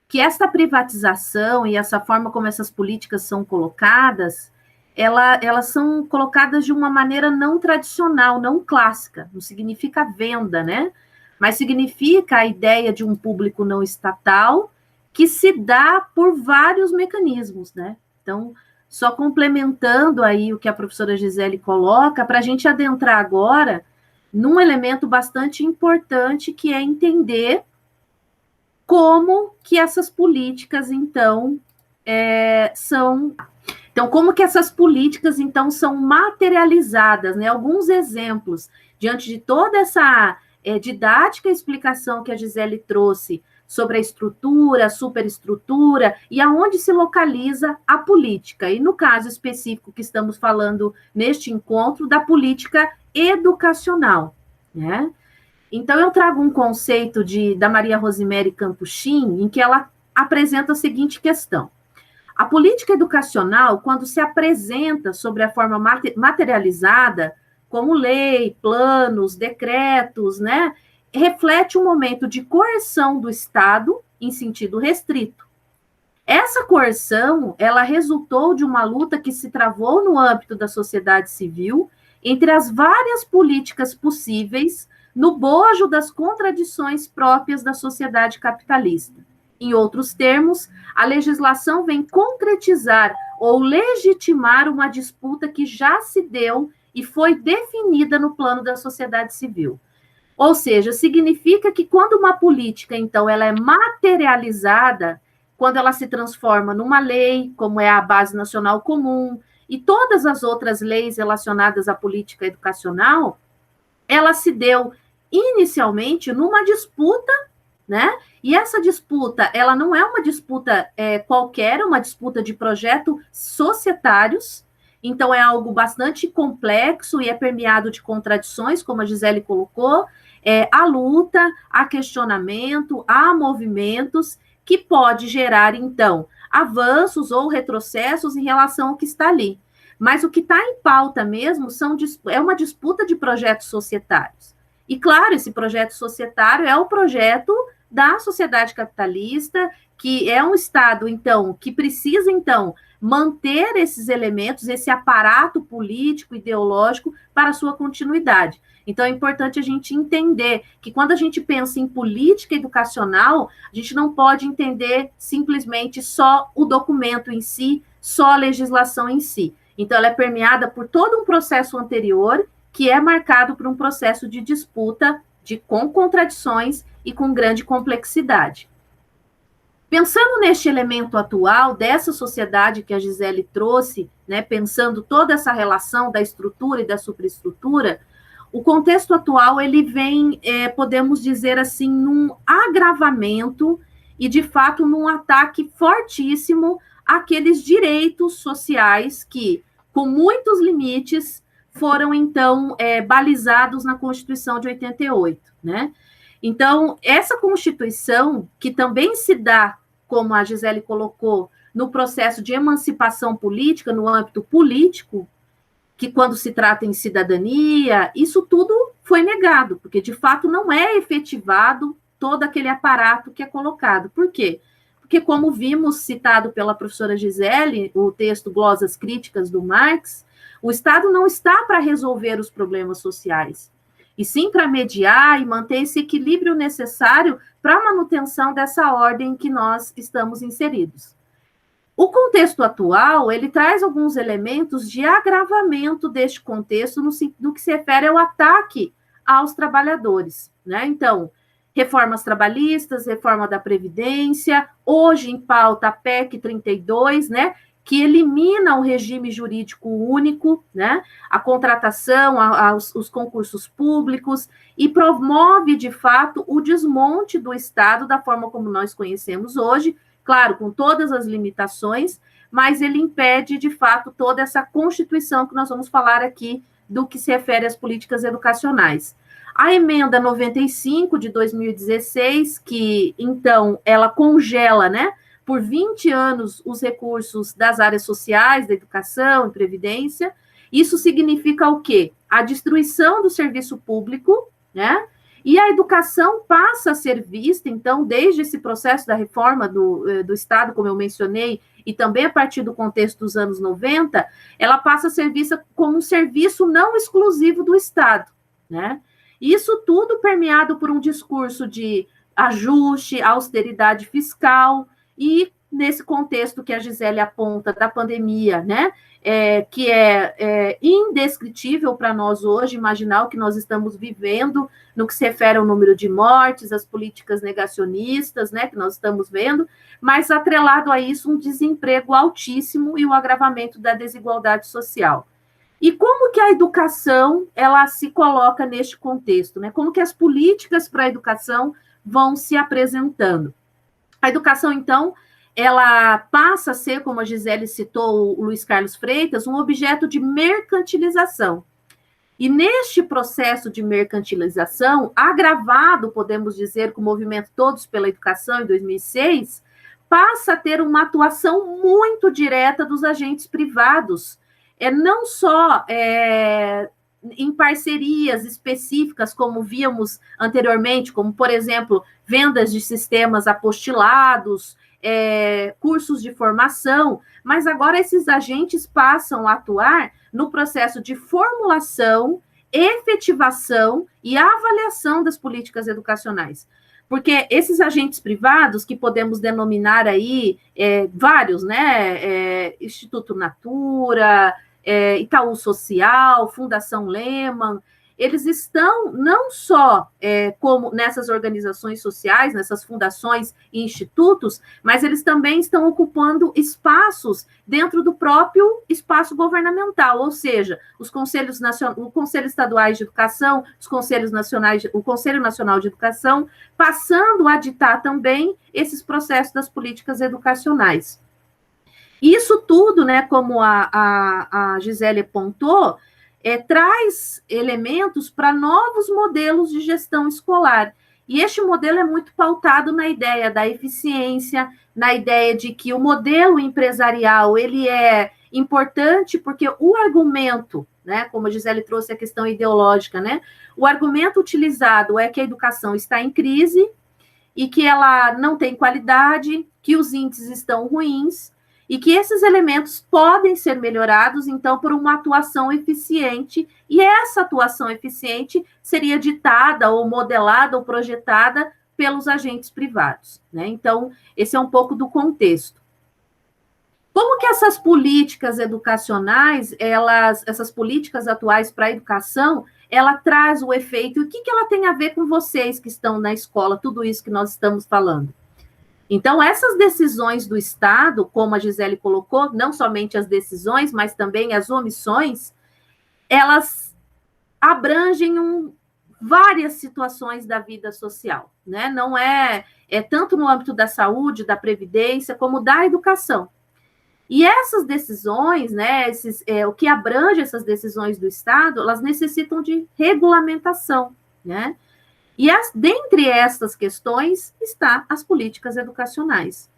[SPEAKER 1] que esta privatização e essa forma como essas políticas são colocadas, elas são colocadas de uma maneira não tradicional, não clássica, não significa venda, né? Mas significa a ideia de um público não estatal que se dá por vários mecanismos, né? Então, só complementando aí o que a professora Gisele coloca, para a gente adentrar agora num elemento bastante importante, que é entender como que essas políticas, então, são... Então, como que essas políticas, então, são materializadas, né? Alguns exemplos, diante de toda essa didática e explicação que a Gisele trouxe sobre a estrutura, a superestrutura, e aonde se localiza a política. E no caso específico que estamos falando neste encontro, da política educacional, né? Então, eu trago um conceito da Maria Rosemary Campuchin, em que ela apresenta a seguinte questão. A política educacional, quando se apresenta sobre a forma materializada, como lei, planos, decretos, né, reflete um momento de coerção do Estado em sentido restrito. Essa coerção, ela resultou de uma luta que se travou no âmbito da sociedade civil entre as várias políticas possíveis no bojo das contradições próprias da sociedade capitalista. Em outros termos, a legislação vem concretizar ou legitimar uma disputa que já se deu e foi definida no plano da sociedade civil. Ou seja, significa que quando uma política, então, ela é materializada, quando ela se transforma numa lei, como é a Base Nacional Comum, e todas as outras leis relacionadas à política educacional, ela se deu inicialmente numa disputa, né? E essa disputa, ela não é uma disputa qualquer, é uma disputa de projetos societários, então é algo bastante complexo e é permeado de contradições, como a Gisele colocou, há luta, há questionamento, há movimentos que pode gerar, então, avanços ou retrocessos em relação ao que está ali. Mas o que está em pauta mesmo é uma disputa de projetos societários. E, claro, esse projeto societário é o projeto da sociedade capitalista, que é um Estado, então, que precisa, então, manter esses elementos, esse aparato político, ideológico, para a sua continuidade. Então, é importante a gente entender que, quando a gente pensa em política educacional, a gente não pode entender simplesmente só o documento em si, só a legislação em si. Então, ela é permeada por todo um processo anterior, que é marcado por um processo de disputa com contradições e com grande complexidade. Pensando neste elemento atual, dessa sociedade que a Gisele trouxe, né, pensando toda essa relação da estrutura e da superestrutura, o contexto atual, ele vem, podemos dizer assim, num agravamento e, de fato, num ataque fortíssimo àqueles direitos sociais que, com muitos limites, foram, então, balizados na Constituição de 88, né? Então, essa Constituição, que também se dá, como a Gisele colocou, no processo de emancipação política, no âmbito político, que quando se trata em cidadania, isso tudo foi negado, porque, de fato, não é efetivado todo aquele aparato que é colocado. Por quê? porque, como vimos citado pela professora Gisele, o texto Glosas Críticas do Marx, o Estado não está para resolver os problemas sociais, e sim para mediar e manter esse equilíbrio necessário para a manutenção dessa ordem em que nós estamos inseridos. O contexto atual, ele traz alguns elementos de agravamento deste contexto no que se refere ao ataque aos trabalhadores, né? Então, reformas trabalhistas, reforma da Previdência, hoje em pauta a PEC 32, né? Que elimina o regime jurídico único, né? A contratação, os concursos públicos e promove, de fato, o desmonte do Estado da forma como nós conhecemos hoje, claro, com todas as limitações, mas ele impede, de fato, toda essa constituição que nós vamos falar aqui do que se refere às políticas educacionais. A emenda 95 de 2016, que, então, ela congela, né, por 20 anos os recursos das áreas sociais, da educação e previdência, isso significa o quê? A destruição do serviço público, né, e a educação passa a ser vista, então, desde esse processo da reforma do Estado, como eu mencionei, e também a partir do contexto dos anos 90, ela passa a ser vista como um serviço não exclusivo do Estado, né? Isso tudo permeado por um discurso de ajuste, austeridade fiscal, e nesse contexto que a Gisele aponta da pandemia, né? Que é indescritível para nós hoje imaginar o que nós estamos vivendo no que se refere ao número de mortes, as políticas negacionistas, né, que nós estamos vendo, mas atrelado a isso um desemprego altíssimo e o agravamento da desigualdade social. E como que a educação ela se coloca neste contexto, né? Como que as políticas para a educação vão se apresentando? A educação, então, ela passa a ser, como a Gisele citou, o Luiz Carlos Freitas, um objeto de mercantilização. E neste processo de mercantilização, agravado, podemos dizer, com o movimento Todos pela Educação, em 2006, passa a ter uma atuação muito direta dos agentes privados, não só em parcerias específicas, como víamos anteriormente, como, por exemplo, vendas de sistemas apostilados, cursos de formação, mas agora esses agentes passam a atuar no processo de formulação, efetivação e avaliação das políticas educacionais. Porque esses agentes privados, que podemos denominar aí vários, né? Instituto Natura, Itaú Social, Fundação Lehman, eles estão não só como nessas organizações sociais, nessas fundações e institutos, mas eles também estão ocupando espaços dentro do próprio espaço governamental, ou seja, os conselhos o Conselho Estaduais de Educação, os conselhos nacionais, o Conselho Nacional de Educação, passando a ditar também esses processos das políticas educacionais. Isso tudo, né, como a Gisele apontou, traz elementos para novos modelos de gestão escolar. E este modelo é muito pautado na ideia da eficiência, na ideia de que o modelo empresarial ele é importante porque o argumento, né, como a Gisele trouxe a questão ideológica, né, o argumento utilizado é que a educação está em crise e que ela não tem qualidade, que os índices estão ruins, e que esses elementos podem ser melhorados, então, por uma atuação eficiente, e essa atuação eficiente seria ditada, ou modelada, ou projetada pelos agentes privados, né? Então, esse é um pouco do contexto. Como que essas políticas educacionais, essas políticas atuais para a educação, ela traz o efeito, e o que ela tem a ver com vocês que estão na escola, tudo isso que nós estamos falando? Então, essas decisões do Estado, como a Gisele colocou, não somente as decisões, mas também as omissões, elas abrangem várias situações da vida social, né? Não é tanto no âmbito da saúde, da previdência, como da educação. E essas decisões, né, o que abrange essas decisões do Estado, elas necessitam de regulamentação, né? E dentre essas questões está as políticas educacionais,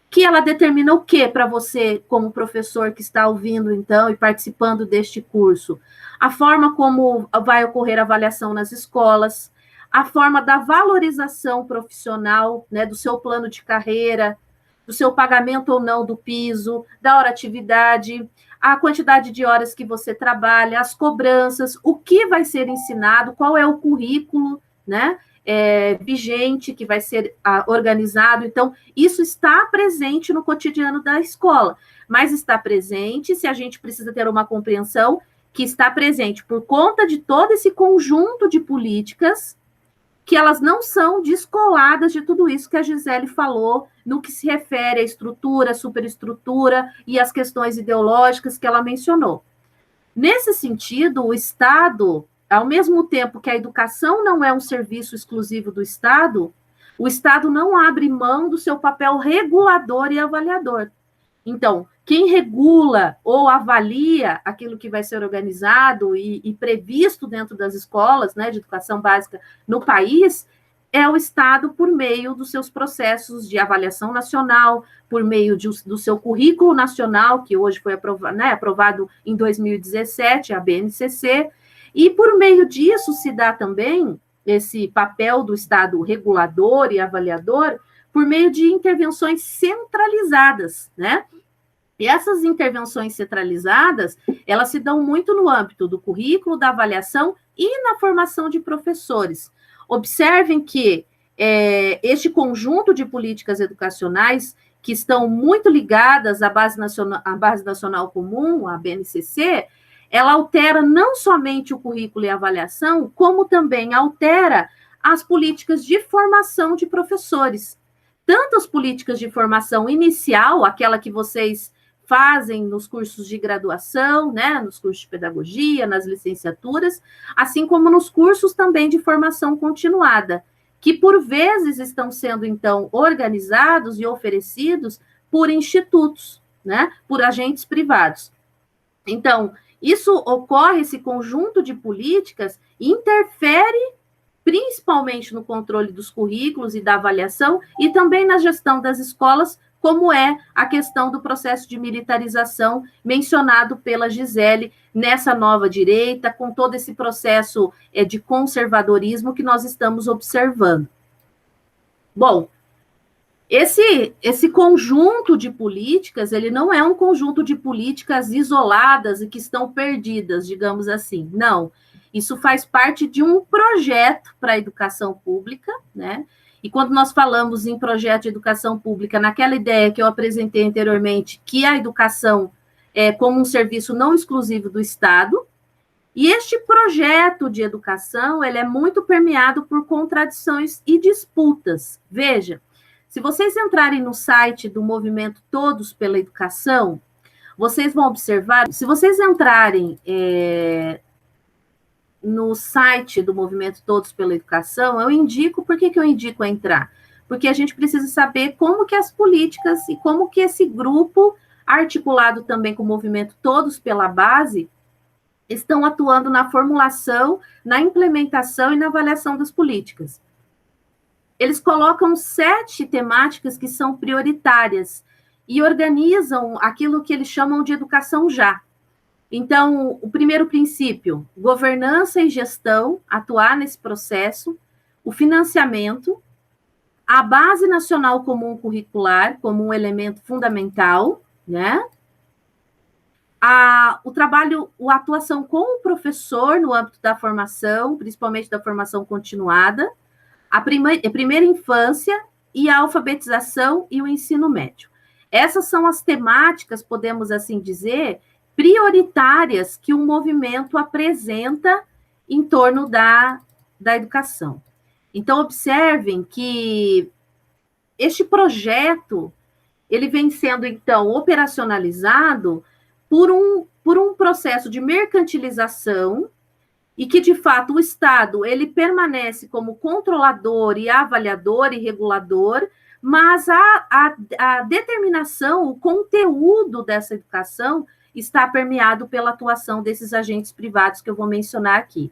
[SPEAKER 1] que ela determina o que para você, como professor que está ouvindo, então, e participando deste curso? A forma como vai ocorrer a avaliação nas escolas, a forma da valorização profissional, né, do seu plano de carreira, do seu pagamento ou não do piso, da hora-atividade, a quantidade de horas que você trabalha, as cobranças, o que vai ser ensinado, qual é o currículo, né, vigente que vai ser organizado. Então, isso está presente no cotidiano da escola, mas está presente se a gente precisa ter uma compreensão que está presente por conta de todo esse conjunto de políticas que elas não são descoladas de tudo isso que a Gisele falou no que se refere à estrutura, superestrutura e às questões ideológicas que ela mencionou. Nesse sentido, o Estado, ao mesmo tempo que a educação não é um serviço exclusivo do Estado, o Estado não abre mão do seu papel regulador e avaliador. Então, quem regula ou avalia aquilo que vai ser organizado e previsto dentro das escolas, né, de educação básica no país, é o Estado por meio dos seus processos de avaliação nacional, por meio do seu currículo nacional, que hoje foi aprovado, né, aprovado em 2017, a BNCC, e por meio disso se dá também esse papel do Estado regulador e avaliador por meio de intervenções centralizadas, né? E essas intervenções centralizadas, elas se dão muito no âmbito do currículo, da avaliação e na formação de professores. Observem que este conjunto de políticas educacionais que estão muito ligadas à Base Nacional Comum, a BNCC, ela altera não somente o currículo e a avaliação, como também altera as políticas de formação de professores. Tanto as políticas de formação inicial, aquela que vocês fazem nos cursos de graduação, né, nos cursos de pedagogia, nas licenciaturas, assim como nos cursos também de formação continuada, que por vezes estão sendo, então, organizados e oferecidos por institutos, né, por agentes privados. Então, isso ocorre, esse conjunto de políticas interfere principalmente no controle dos currículos e da avaliação e também na gestão das escolas, como é a questão do processo de militarização mencionado pela Gisele nessa nova direita, com todo esse processo de conservadorismo que nós estamos observando. Bom, esse conjunto de políticas, ele não é um conjunto de políticas isoladas e que estão perdidas, digamos assim, não. Isso faz parte de um projeto para a educação pública, né? E quando nós falamos em projeto de educação pública, naquela ideia que eu apresentei anteriormente, que a educação é como um serviço não exclusivo do Estado, e este projeto de educação, ele é muito permeado por contradições e disputas. Veja, se vocês entrarem no site do movimento Todos pela Educação, vocês vão observar, se vocês entrarem no site do Movimento Todos pela Educação, eu indico, por que eu indico a entrar? Porque a gente precisa saber como que as políticas e como que esse grupo, articulado também com o Movimento Todos pela Base, estão atuando na formulação, na implementação e na avaliação das políticas. Eles colocam 7 temáticas que são prioritárias e organizam aquilo que eles chamam de educação já. Então, o primeiro princípio, governança e gestão, atuar nesse processo, o financiamento, a Base Nacional Comum Curricular como um elemento fundamental, né? A atuação com o professor no âmbito da formação, principalmente da formação continuada, a primeira infância e a alfabetização e o ensino médio. Essas são as temáticas, podemos assim dizer, prioritárias que o movimento apresenta em torno da educação. Então, observem que este projeto, ele vem sendo, então, operacionalizado por um processo de mercantilização e que, de fato, o Estado, ele permanece como controlador e avaliador e regulador, mas a determinação, o conteúdo dessa educação está permeado pela atuação desses agentes privados que eu vou mencionar aqui.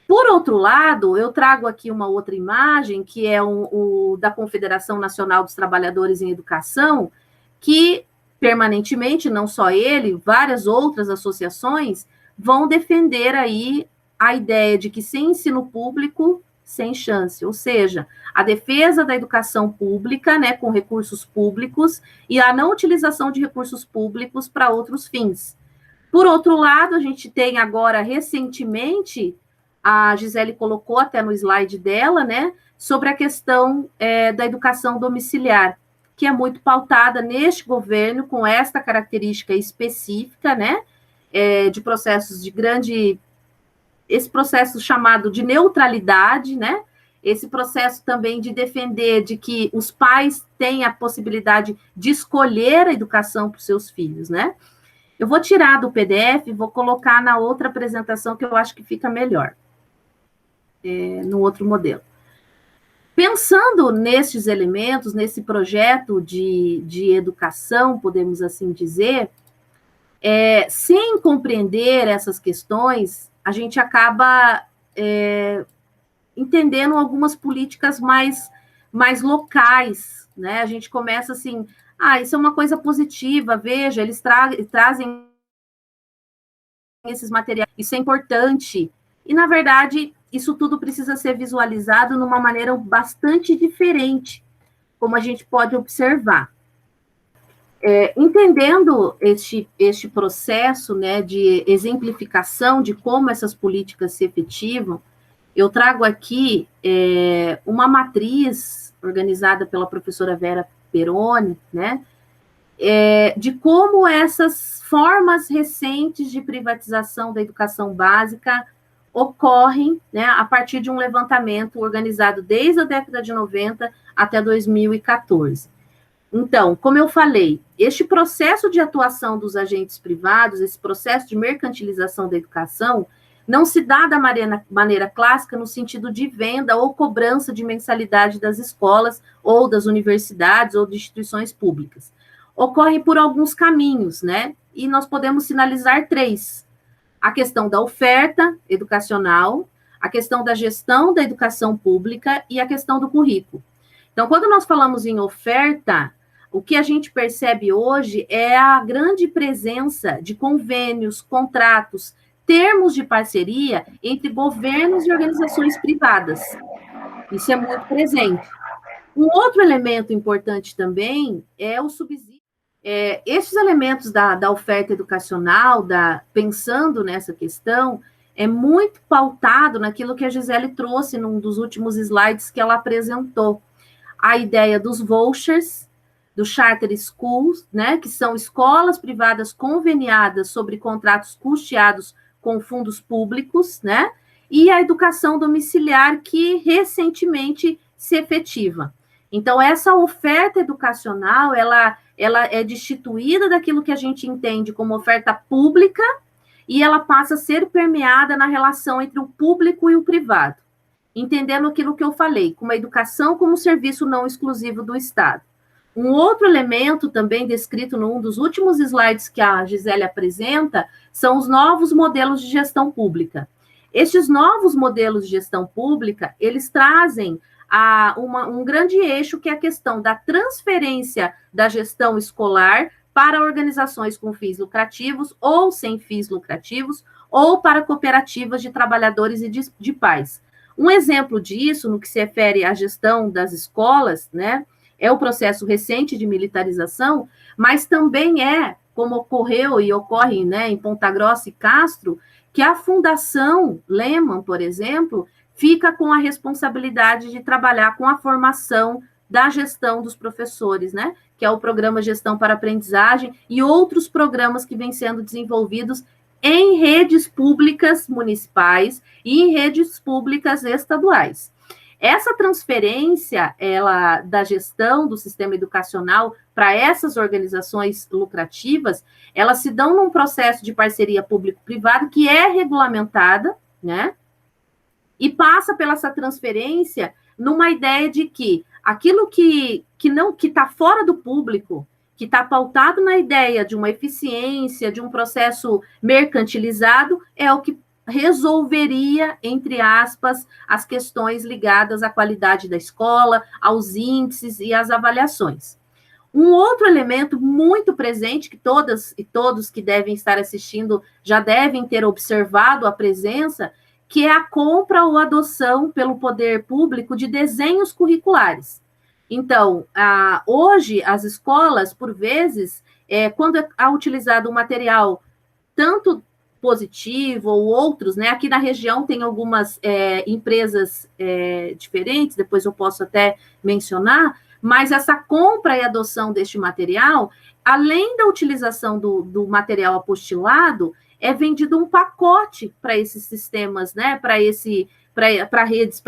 [SPEAKER 1] Por outro lado, eu trago aqui uma outra imagem, que é o da Confederação Nacional dos Trabalhadores em Educação, que permanentemente, não só ele, várias outras associações vão defender aí a ideia de que sem ensino público, sem chance, ou seja, a defesa da educação pública, né, com recursos públicos, e a não utilização de recursos públicos para outros fins. Por outro lado, a gente tem agora, recentemente, a Gisele colocou até no slide dela, né, sobre a questão da educação domiciliar, que é muito pautada neste governo, com esta característica específica, né, de processos de grande... Esse processo chamado de neutralidade, né, esse processo também de defender de que os pais têm a possibilidade de escolher a educação para os seus filhos, né. Eu vou tirar do PDF e vou colocar na outra apresentação, que eu acho que fica melhor, no outro modelo. Pensando nestes elementos, nesse projeto de educação, podemos assim dizer, sem compreender essas questões, a gente acaba entendendo algumas políticas mais locais, né? A gente começa assim, isso é uma coisa positiva, veja, eles trazem esses materiais, isso é importante. E, na verdade, isso tudo precisa ser visualizado numa maneira bastante diferente, como a gente pode observar. Entendendo este processo, né, de exemplificação de como essas políticas se efetivam, eu trago aqui uma matriz organizada pela professora Vera Peroni, né, de como essas formas recentes de privatização da educação básica ocorrem, né, a partir de um levantamento organizado desde a década de 90 até 2014. Então, como eu falei, este processo de atuação dos agentes privados, esse processo de mercantilização da educação, não se dá da maneira clássica no sentido de venda ou cobrança de mensalidade das escolas ou das universidades ou de instituições públicas. Ocorre por alguns caminhos, né? E nós podemos sinalizar 3. A questão da oferta educacional, a questão da gestão da educação pública e a questão do currículo. Então, quando nós falamos em oferta, o que a gente percebe hoje é a grande presença de convênios, contratos, termos de parceria entre governos e organizações privadas. Isso é muito presente. Um outro elemento importante também é o subsídio. Esses elementos da oferta educacional, pensando nessa questão, é muito pautado naquilo que a Gisele trouxe num dos últimos slides que ela apresentou. A ideia dos vouchers, do charter schools, né, que são escolas privadas conveniadas sobre contratos custeados com fundos públicos, né, e a educação domiciliar que recentemente se efetiva. Então, essa oferta educacional, ela é destituída daquilo que a gente entende como oferta pública e ela passa a ser permeada na relação entre o público e o privado, entendendo aquilo que eu falei, como a educação como serviço não exclusivo do Estado. Um outro elemento também descrito num dos últimos slides que a Gisele apresenta são os novos modelos de gestão pública. Estes novos modelos de gestão pública, eles trazem um grande eixo que é a questão da transferência da gestão escolar para organizações com fins lucrativos ou sem fins lucrativos, ou para cooperativas de trabalhadores e de pais. Um exemplo disso, no que se refere à gestão das escolas, né, é o processo recente de militarização, mas também como ocorreu e ocorre, né, em Ponta Grossa e Castro, que a Fundação Lehman, por exemplo, fica com a responsabilidade de trabalhar com a formação da gestão dos professores, né, que é o programa Gestão para Aprendizagem e outros programas que vêm sendo desenvolvidos em redes públicas municipais e em redes públicas estaduais. Essa transferência da gestão do sistema educacional para essas organizações lucrativas, elas se dão num processo de parceria público-privado que é regulamentada, né? E passa pela essa transferência numa ideia de que aquilo que está fora do público, que está pautado na ideia de uma eficiência, de um processo mercantilizado, é o que resolveria, entre aspas, as questões ligadas à qualidade da escola, aos índices e às avaliações. Um outro elemento muito presente, que todas e todos que devem estar assistindo já devem ter observado a presença, que é a compra ou adoção pelo poder público de desenhos curriculares. Então, hoje, as escolas, por vezes, quando é utilizado um material tanto positivo ou outros, né? Aqui na região tem algumas empresas diferentes, depois eu posso até mencionar, mas essa compra e adoção deste material, além da utilização do material apostilado, é vendido um pacote para esses sistemas, né? Para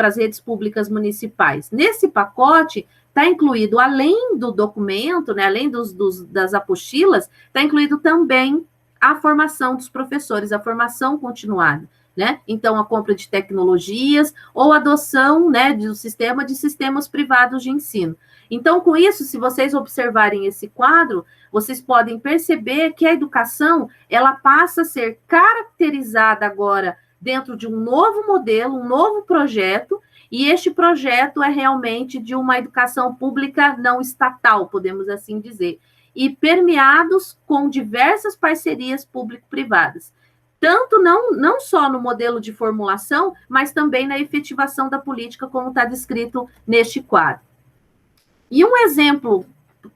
[SPEAKER 1] as redes públicas municipais. Nesse pacote está incluído, além do documento, né? Além das apostilas, está incluído também a formação dos professores, a formação continuada, né? Então, a compra de tecnologias ou adoção, né, do sistema de sistemas privados de ensino. Então, com isso, se vocês observarem esse quadro, vocês podem perceber que a educação, ela passa a ser caracterizada agora dentro de um novo modelo, um novo projeto, e este projeto é realmente de uma educação pública não estatal, podemos assim dizer, e permeados com diversas parcerias público-privadas, tanto não só no modelo de formulação, mas também na efetivação da política, como está descrito neste quadro. E um exemplo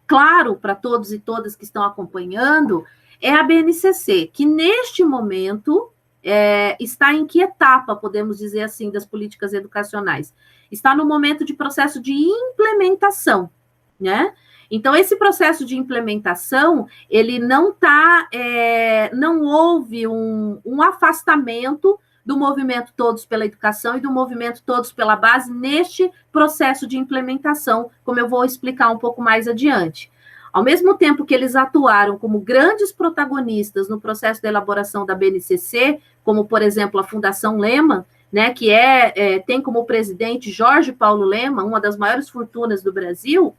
[SPEAKER 1] claro para todos e todas que estão acompanhando é a BNCC, que neste momento está em que etapa, podemos dizer assim, das políticas educacionais? Está no momento de processo de implementação, né? Então, esse processo de implementação, ele não houve um afastamento do movimento Todos pela Educação e do movimento Todos pela Base neste processo de implementação, como eu vou explicar um pouco mais adiante. Ao mesmo tempo que eles atuaram como grandes protagonistas no processo de elaboração da BNCC, como, por exemplo, a Fundação Lehman, né, que tem como presidente Jorge Paulo Lehman, uma das maiores fortunas do Brasil,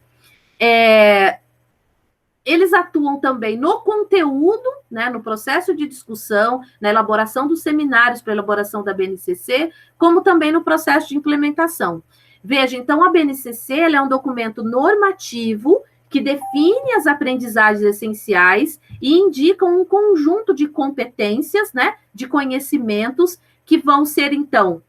[SPEAKER 1] eles atuam também no conteúdo, né, no processo de discussão, na elaboração dos seminários para a elaboração da BNCC, como também no processo de implementação. Veja, então, a BNCC é um documento normativo que define as aprendizagens essenciais e indica um conjunto de competências, né, de conhecimentos que vão ser, então,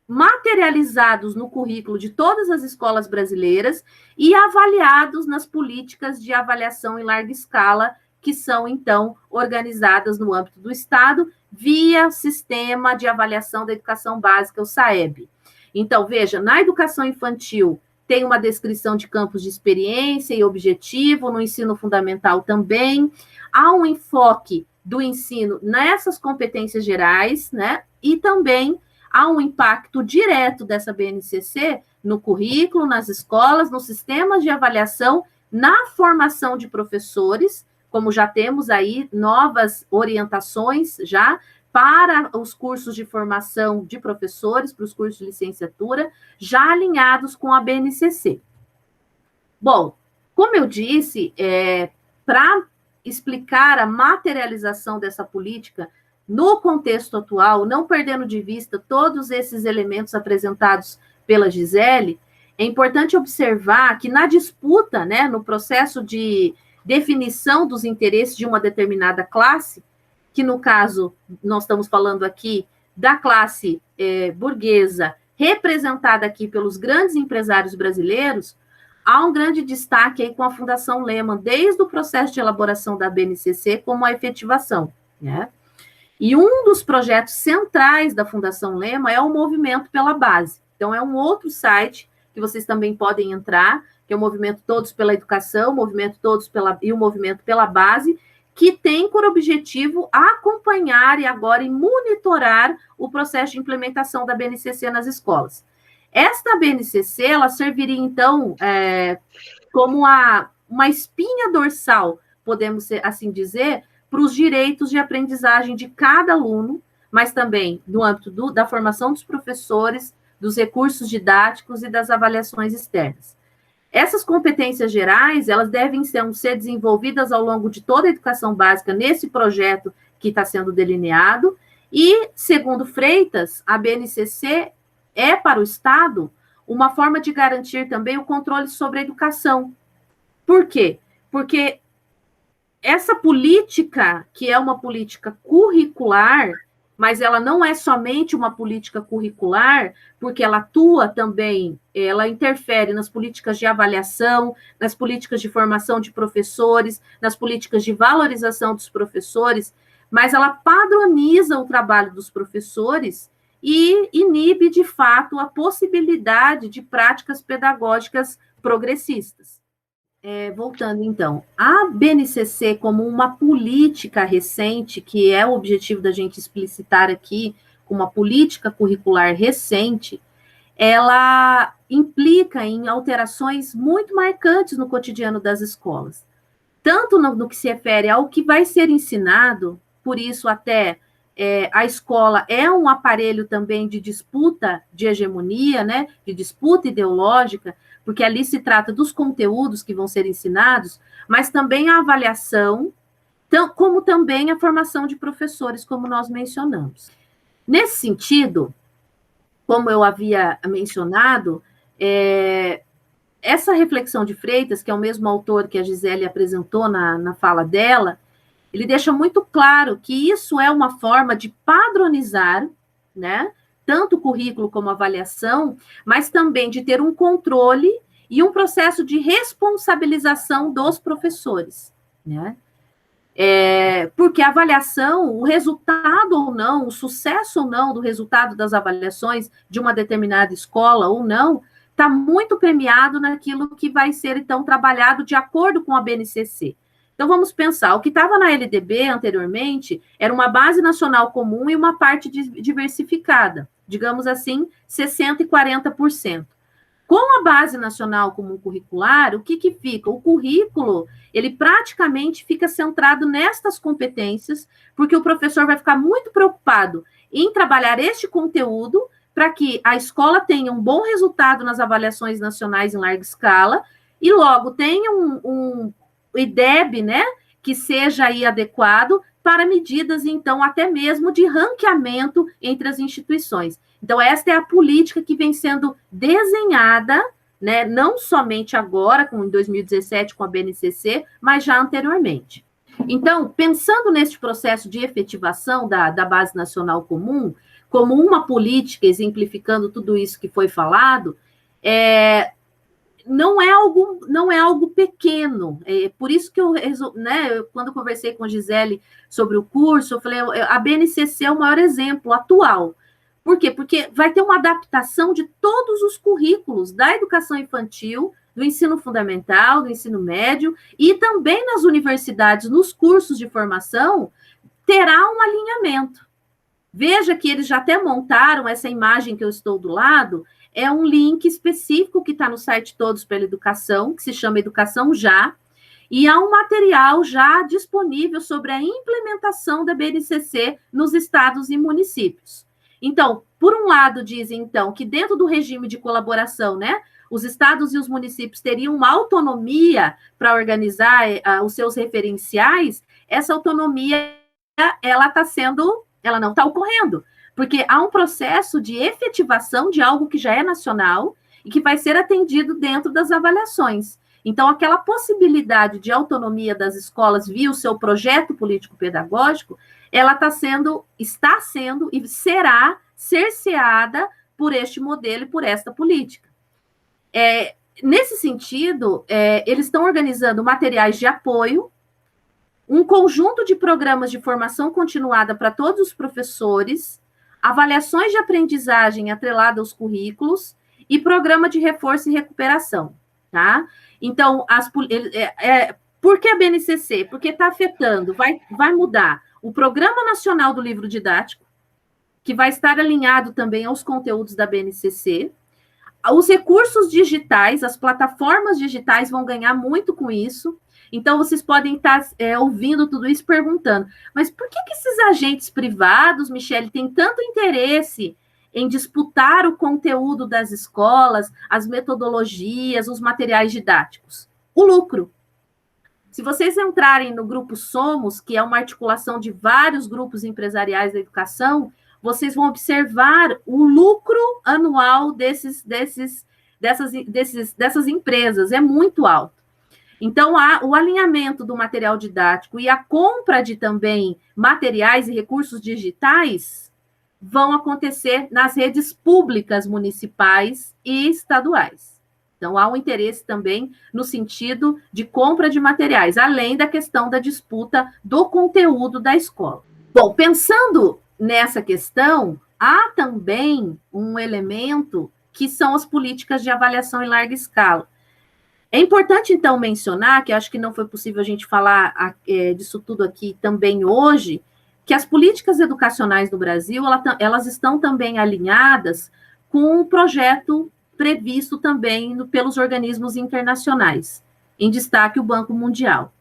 [SPEAKER 1] materializados no currículo de todas as escolas brasileiras e avaliados nas políticas de avaliação em larga escala, que são, então, organizadas no âmbito do Estado, via Sistema de Avaliação da Educação Básica, o SAEB. Então, veja, na educação infantil, tem uma descrição de campos de experiência e objetivo, no ensino fundamental também, há um enfoque do ensino nessas competências gerais, né, e também há um impacto direto dessa BNCC no currículo, nas escolas, nos sistemas de avaliação, na formação de professores, como já temos aí novas orientações já para os cursos de formação de professores, para os cursos de licenciatura, já alinhados com a BNCC. Bom, como eu disse, para explicar a materialização dessa política no contexto atual, não perdendo de vista todos esses elementos apresentados pela Gisele, é importante observar que na disputa, né, no processo de definição dos interesses de uma determinada classe, que no caso, nós estamos falando aqui da classe burguesa, representada aqui pelos grandes empresários brasileiros, há um grande destaque aí com a Fundação Lehman, desde o processo de elaboração da BNCC, como a efetivação, né? E um dos projetos centrais da Fundação Lehman é o Movimento pela Base. Então, é um outro site que vocês também podem entrar, que é o Movimento Todos pela Educação, e o Movimento pela Base, que tem por objetivo acompanhar e agora monitorar o processo de implementação da BNCC nas escolas. Esta BNCC, ela serviria, então, como uma espinha dorsal, podemos assim dizer, para os direitos de aprendizagem de cada aluno, mas também no âmbito da formação dos professores, dos recursos didáticos e das avaliações externas. Essas competências gerais, elas devem ser desenvolvidas ao longo de toda a educação básica nesse projeto que está sendo delineado, e, segundo Freitas, a BNCC é para o Estado uma forma de garantir também o controle sobre a educação. Por quê? Porque essa política, que é uma política curricular, mas ela não é somente uma política curricular, porque ela atua também, ela interfere nas políticas de avaliação, nas políticas de formação de professores, nas políticas de valorização dos professores, mas ela padroniza o trabalho dos professores e inibe, de fato, a possibilidade de práticas pedagógicas progressistas. Voltando, então, a BNCC como uma política recente, que é o objetivo da gente explicitar aqui, uma política curricular recente, ela implica em alterações muito marcantes no cotidiano das escolas, tanto no que se refere ao que vai ser ensinado, por isso até a escola é um aparelho também de disputa de hegemonia, né, de disputa ideológica, porque ali se trata dos conteúdos que vão ser ensinados, mas também a avaliação, como também a formação de professores, como nós mencionamos. Nesse sentido, como eu havia mencionado, essa reflexão de Freitas, que é o mesmo autor que a Gisele apresentou na fala dela, ele deixa muito claro que isso é uma forma de padronizar, né, tanto o currículo como a avaliação, mas também de ter um controle e um processo de responsabilização dos professores, né? Porque a avaliação, o resultado ou não, o sucesso ou não do resultado das avaliações de uma determinada escola ou não, está muito premiado naquilo que vai ser, então, trabalhado de acordo com a BNCC. Então, vamos pensar, o que estava na LDB anteriormente era uma base nacional comum e uma parte diversificada, digamos assim, 60% e 40%. Com a base nacional comum curricular, o que fica? O currículo, ele praticamente fica centrado nestas competências, porque o professor vai ficar muito preocupado em trabalhar este conteúdo para que a escola tenha um bom resultado nas avaliações nacionais em larga escala e logo tenha um IDEB, né, que seja aí adequado para medidas, então, até mesmo de ranqueamento entre as instituições. Então, esta é a política que vem sendo desenhada, né, não somente agora, como em 2017 com a BNCC, mas já anteriormente. Então, pensando neste processo de efetivação da Base Nacional Comum, como uma política exemplificando tudo isso que foi falado, não é algo pequeno. Por isso que quando eu conversei com a Gisele sobre o curso, eu falei, a BNCC é o maior exemplo atual. Por quê? Porque vai ter uma adaptação de todos os currículos da educação infantil, do ensino fundamental, do ensino médio, e também nas universidades, nos cursos de formação, terá um alinhamento. Veja que eles já até montaram essa imagem que eu estou do lado, é um link específico que está no site Todos pela Educação, que se chama Educação Já, e há um material já disponível sobre a implementação da BNCC nos estados e municípios. Então, por um lado, dizem, então, que dentro do regime de colaboração, né, os estados e os municípios teriam uma autonomia para organizar os seus referenciais, essa autonomia, ela não está ocorrendo, porque há um processo de efetivação de algo que já é nacional e que vai ser atendido dentro das avaliações. Então, aquela possibilidade de autonomia das escolas via o seu projeto político-pedagógico, ela está sendo e será cerceada por este modelo e por esta política. Nesse sentido, eles estão organizando materiais de apoio, um conjunto de programas de formação continuada para todos os professores, avaliações de aprendizagem atrelada aos currículos e programa de reforço e recuperação, tá? Então, por que a BNCC? Porque está afetando, vai mudar o Programa Nacional do Livro Didático, que vai estar alinhado também aos conteúdos da BNCC, os recursos digitais, as plataformas digitais vão ganhar muito com isso. Então, vocês podem estar ouvindo tudo isso perguntando, mas por que esses agentes privados, Michele, têm tanto interesse em disputar o conteúdo das escolas, as metodologias, os materiais didáticos? O lucro. Se vocês entrarem no grupo Somos, que é uma articulação de vários grupos empresariais da educação, vocês vão observar o lucro anual dessas empresas, é muito alto. Então, o alinhamento do material didático e a compra de também materiais e recursos digitais vão acontecer nas redes públicas municipais e estaduais. Então, há um interesse também no sentido de compra de materiais, além da questão da disputa do conteúdo da escola. Bom, pensando nessa questão, há também um elemento que são as políticas de avaliação em larga escala. É importante, então, mencionar, que acho que não foi possível a gente falar disso tudo aqui também hoje, que as políticas educacionais no Brasil, elas estão também alinhadas com um projeto previsto também pelos organismos internacionais, em destaque o Banco Mundial,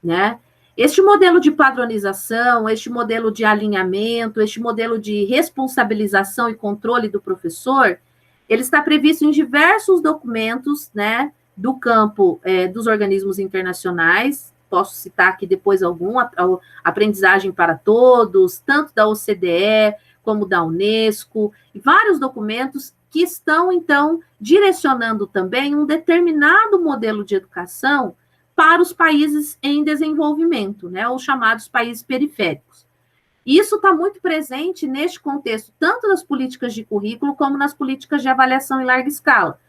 [SPEAKER 1] né? Este modelo de padronização, este modelo de alinhamento, este modelo de responsabilização e controle do professor, ele está previsto em diversos documentos, né, do campo dos organismos internacionais. Posso citar aqui depois algum, a Aprendizagem para Todos, tanto da OCDE como da Unesco, e vários documentos que estão, então, direcionando também um determinado modelo de educação para os países em desenvolvimento, né, os chamados países periféricos. E isso está muito presente neste contexto, tanto nas políticas de currículo como nas políticas de avaliação em larga escala.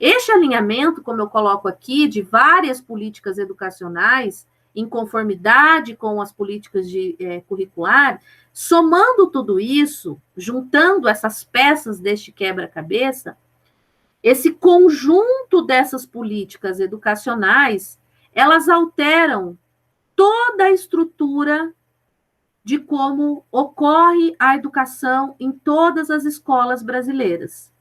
[SPEAKER 1] Este alinhamento, como eu coloco aqui, de várias políticas educacionais, em conformidade com as políticas curricular, somando tudo isso, juntando essas peças deste quebra-cabeça, esse conjunto dessas políticas educacionais, elas alteram toda a estrutura de como ocorre a educação em todas as escolas brasileiras.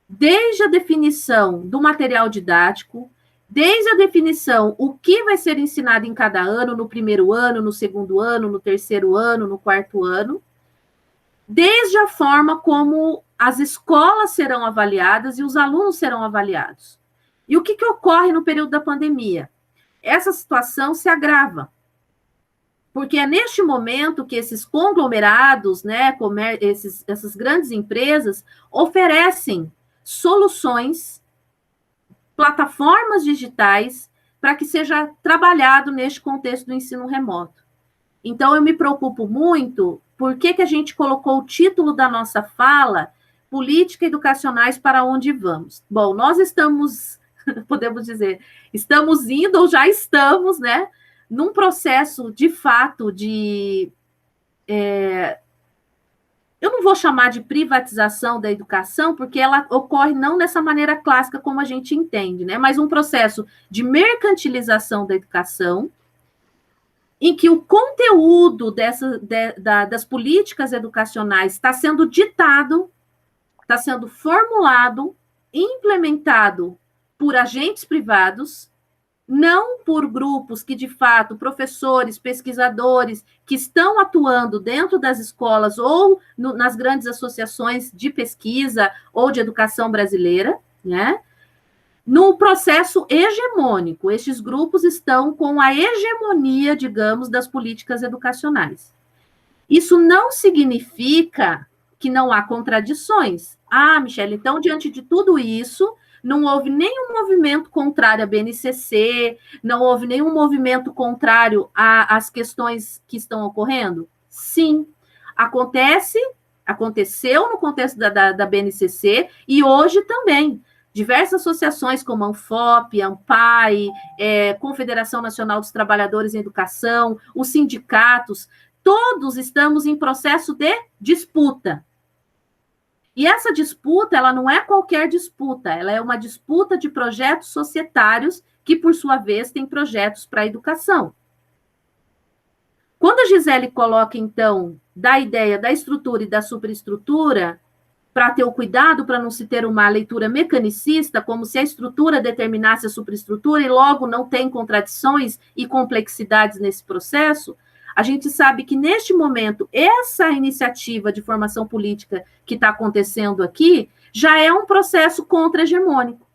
[SPEAKER 1] Desde a definição do material didático, desde a definição o que vai ser ensinado em cada ano, no primeiro ano, no segundo ano, no terceiro ano, no quarto ano, desde a forma como as escolas serão avaliadas e os alunos serão avaliados. E o que ocorre no período da pandemia? Essa situação se agrava, porque é neste momento que esses conglomerados, né, essas grandes empresas, oferecem soluções, plataformas digitais, para que seja trabalhado neste contexto do ensino remoto. Então, eu me preocupo muito, por que a gente colocou o título da nossa fala, Política Educacionais para onde vamos? Bom, nós estamos, podemos dizer, estamos indo, ou já estamos, né, num processo, de fato, eu não vou chamar de privatização da educação, porque ela ocorre não dessa maneira clássica como a gente entende, né? Mas um processo de mercantilização da educação, em que o conteúdo das políticas educacionais está sendo ditado, está sendo formulado, implementado por agentes privados, não por grupos que, de fato, professores, pesquisadores, que estão atuando dentro das escolas ou nas grandes associações de pesquisa ou de educação brasileira, né? No processo hegemônico, estes grupos estão com a hegemonia, digamos, das políticas educacionais. Isso não significa que não há contradições. Ah, Michele, então, diante de tudo isso, não houve nenhum movimento contrário à BNCC, não houve nenhum movimento contrário às questões que estão ocorrendo? Sim, aconteceu no contexto da BNCC e hoje também. Diversas associações como a Anfop, a ANPAE, Confederação Nacional dos Trabalhadores em Educação, os sindicatos, todos estamos em processo de disputa. E essa disputa, ela não é qualquer disputa, ela é uma disputa de projetos societários que, por sua vez, têm projetos para a educação. Quando a Gisele coloca, então, da ideia da estrutura e da superestrutura, para ter o cuidado para não se ter uma leitura mecanicista, como se a estrutura determinasse a superestrutura e logo não tem contradições e complexidades nesse processo, a gente sabe que, neste momento, essa iniciativa de formação política que está acontecendo aqui já é um processo contra-hegemônico,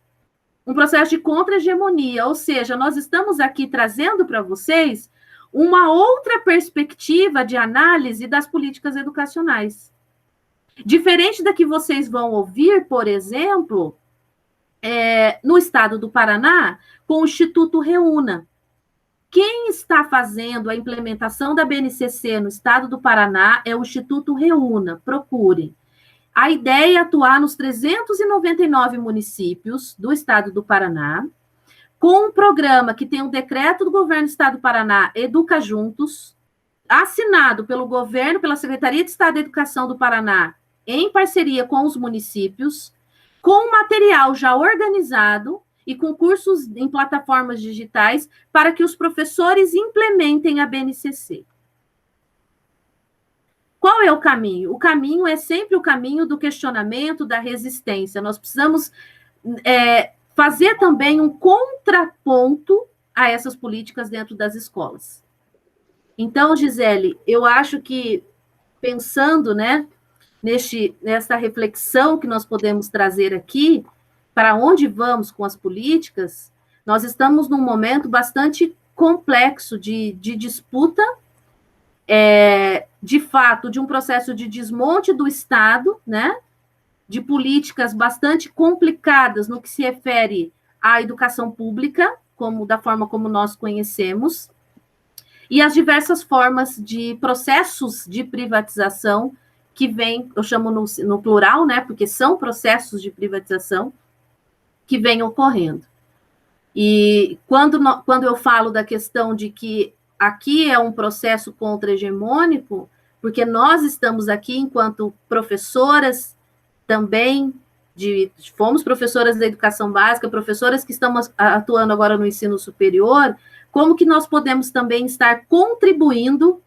[SPEAKER 1] um processo de contra-hegemonia, ou seja, nós estamos aqui trazendo para vocês uma outra perspectiva de análise das políticas educacionais. Diferente da que vocês vão ouvir, por exemplo, no estado do Paraná, com o Instituto Reúna, Quem está fazendo a implementação da BNCC no estado do Paraná é o Instituto Reúna, procurem. A ideia é atuar nos 399 municípios do estado do Paraná, com um programa que tem um decreto do governo do estado do Paraná, Educa Juntos, assinado pelo governo, pela Secretaria de Estado da Educação do Paraná, em parceria com os municípios, com material já organizado e com cursos em plataformas digitais para que os professores implementem a BNCC. Qual é o caminho? O caminho é sempre o caminho do questionamento, da resistência. Nós precisamos fazer também um contraponto a essas políticas dentro das escolas. Então, Gisele, eu acho que, pensando, né, nessa reflexão que nós podemos trazer aqui, para onde vamos com as políticas, nós estamos num momento bastante complexo de disputa, de fato, de um processo de desmonte do Estado, né, de políticas bastante complicadas no que se refere à educação pública, da forma como nós conhecemos, e as diversas formas de processos de privatização que vêm, eu chamo no plural, né, porque são processos de privatização que vêm ocorrendo. E quando eu falo da questão de que aqui é um processo contra-hegemônico, porque nós estamos aqui enquanto professoras também, fomos professoras da educação básica, professoras que estamos atuando agora no ensino superior, como que nós podemos também estar contribuindo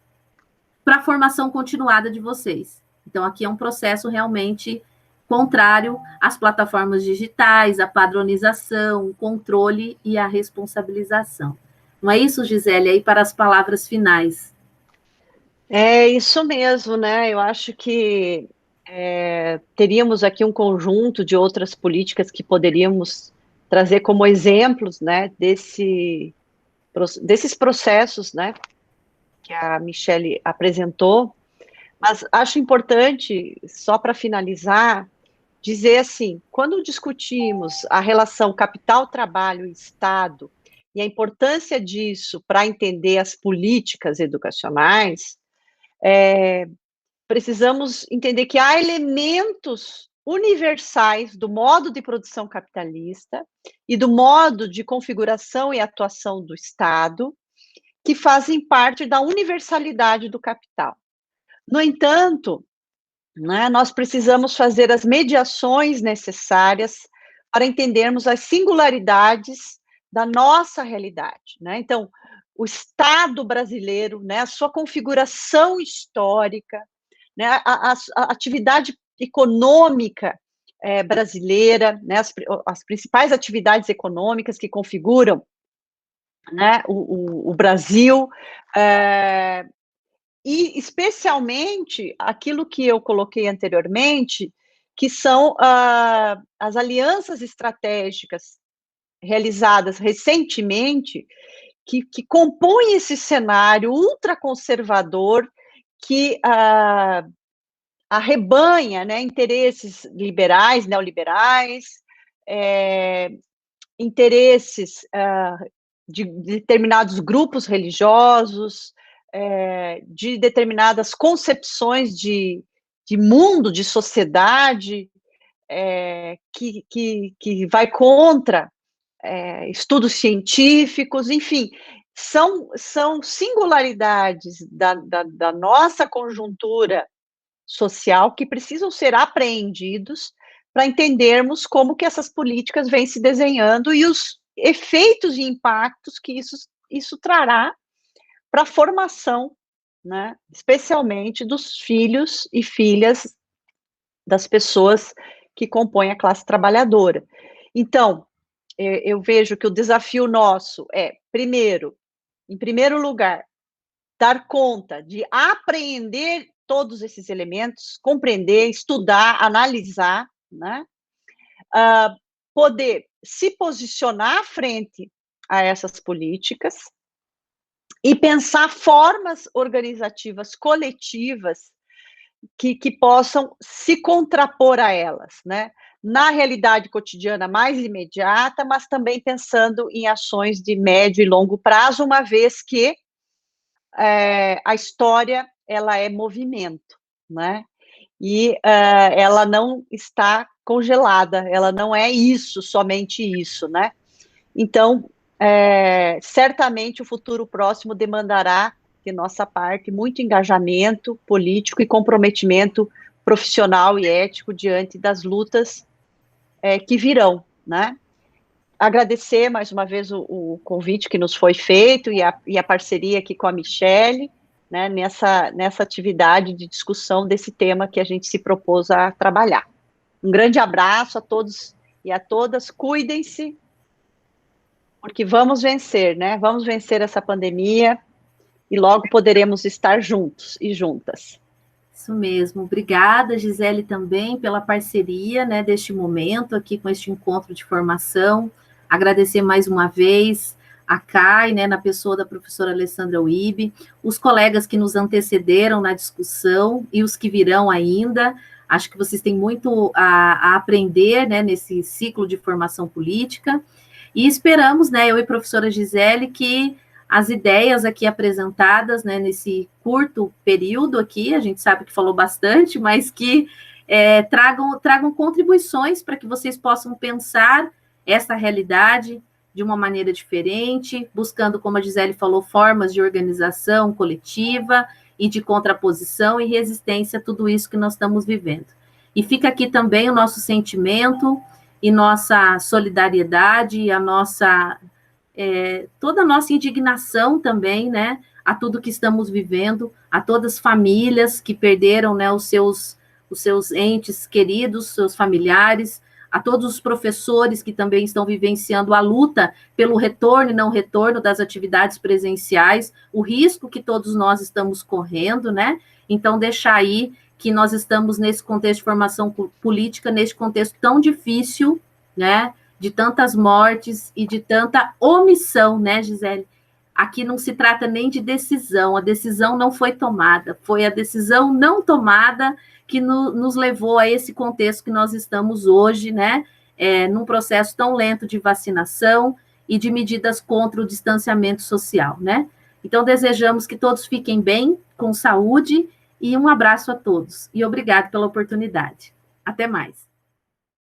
[SPEAKER 1] para a formação continuada de vocês. Então, aqui é um processo realmente contrário às plataformas digitais, à padronização, o controle e a responsabilização. Não é isso, Gisele? Aí para as palavras finais.
[SPEAKER 2] É isso mesmo, né? Eu acho que teríamos aqui um conjunto de outras políticas que poderíamos trazer como exemplos, né, desses processos, né, que a Michele apresentou, mas acho importante, só para finalizar, dizer assim, quando discutimos a relação capital-trabalho-Estado e a importância disso para entender as políticas educacionais, precisamos entender que há elementos universais do modo de produção capitalista e do modo de configuração e atuação do Estado que fazem parte da universalidade do capital. No entanto, né, nós precisamos fazer as mediações necessárias para entendermos as singularidades da nossa realidade, né? Então, o Estado brasileiro, né, a sua configuração histórica, né, a atividade econômica brasileira, né, as principais atividades econômicas que configuram, né, o Brasil, e especialmente aquilo que eu coloquei anteriormente, que são as alianças estratégicas realizadas recentemente, que compõem esse cenário ultraconservador que arrebanha, né, interesses liberais, neoliberais, interesses de determinados grupos religiosos, de determinadas concepções de mundo, de sociedade, que vai contra estudos científicos, enfim, são singularidades da nossa conjuntura social que precisam ser apreendidos para entendermos como que essas políticas vêm se desenhando e os efeitos e impactos que isso trará para a formação, né, especialmente dos filhos e filhas das pessoas que compõem a classe trabalhadora. Então, eu vejo que o desafio nosso é, em primeiro lugar, dar conta de apreender todos esses elementos, compreender, estudar, analisar, né, poder se posicionar frente a essas políticas, e pensar formas organizativas coletivas que possam se contrapor a elas, né? Na realidade cotidiana mais imediata, mas também pensando em ações de médio e longo prazo, uma vez que a história ela é movimento, né? E ela não está congelada, ela não é isso, somente isso, né? Então, certamente o futuro próximo demandará de nossa parte muito engajamento político e comprometimento profissional e ético diante das lutas que virão, né? Agradecer mais uma vez o convite que nos foi feito e a parceria aqui com a Michele, né, nessa atividade de discussão desse tema que a gente se propôs a trabalhar. Um grande abraço a todos e a todas, cuidem-se, porque vamos vencer, né? Vamos vencer essa pandemia e logo poderemos estar juntos e juntas.
[SPEAKER 1] Isso mesmo. Obrigada, Gisele, também pela parceria, né, deste momento aqui com este encontro de formação. Agradecer mais uma vez a CAI, né, na pessoa da professora Alessandra Wibe, os colegas que nos antecederam na discussão e os que virão ainda. Acho que vocês têm muito a aprender, né, nesse ciclo de formação política. E esperamos, né, eu e a professora Gisele, que as ideias aqui apresentadas, né, nesse curto período aqui, a gente sabe que falou bastante, mas que tragam contribuições para que vocês possam pensar essa realidade de uma maneira diferente, buscando, como a Gisele falou, formas de organização coletiva e de contraposição e resistência a tudo isso que nós estamos vivendo. E fica aqui também o nosso sentimento e nossa solidariedade e a nossa toda a nossa indignação também, né, a tudo que estamos vivendo, a todas as famílias que perderam, né, os seus entes queridos, seus familiares, a todos os professores que também estão vivenciando a luta pelo retorno e não retorno das atividades presenciais, o risco que todos nós estamos correndo, né? Então, deixar aí que nós estamos nesse contexto de formação política, nesse contexto tão difícil, né? De tantas mortes e de tanta omissão, né, Gisele? Aqui não se trata nem de decisão, a decisão não foi tomada, foi a decisão não tomada que nos levou a esse contexto que nós estamos hoje, né, num processo tão lento de vacinação e de medidas contra o distanciamento social, né? Então, desejamos que todos fiquem bem, com saúde, e um abraço a todos. E obrigado pela oportunidade. Até mais.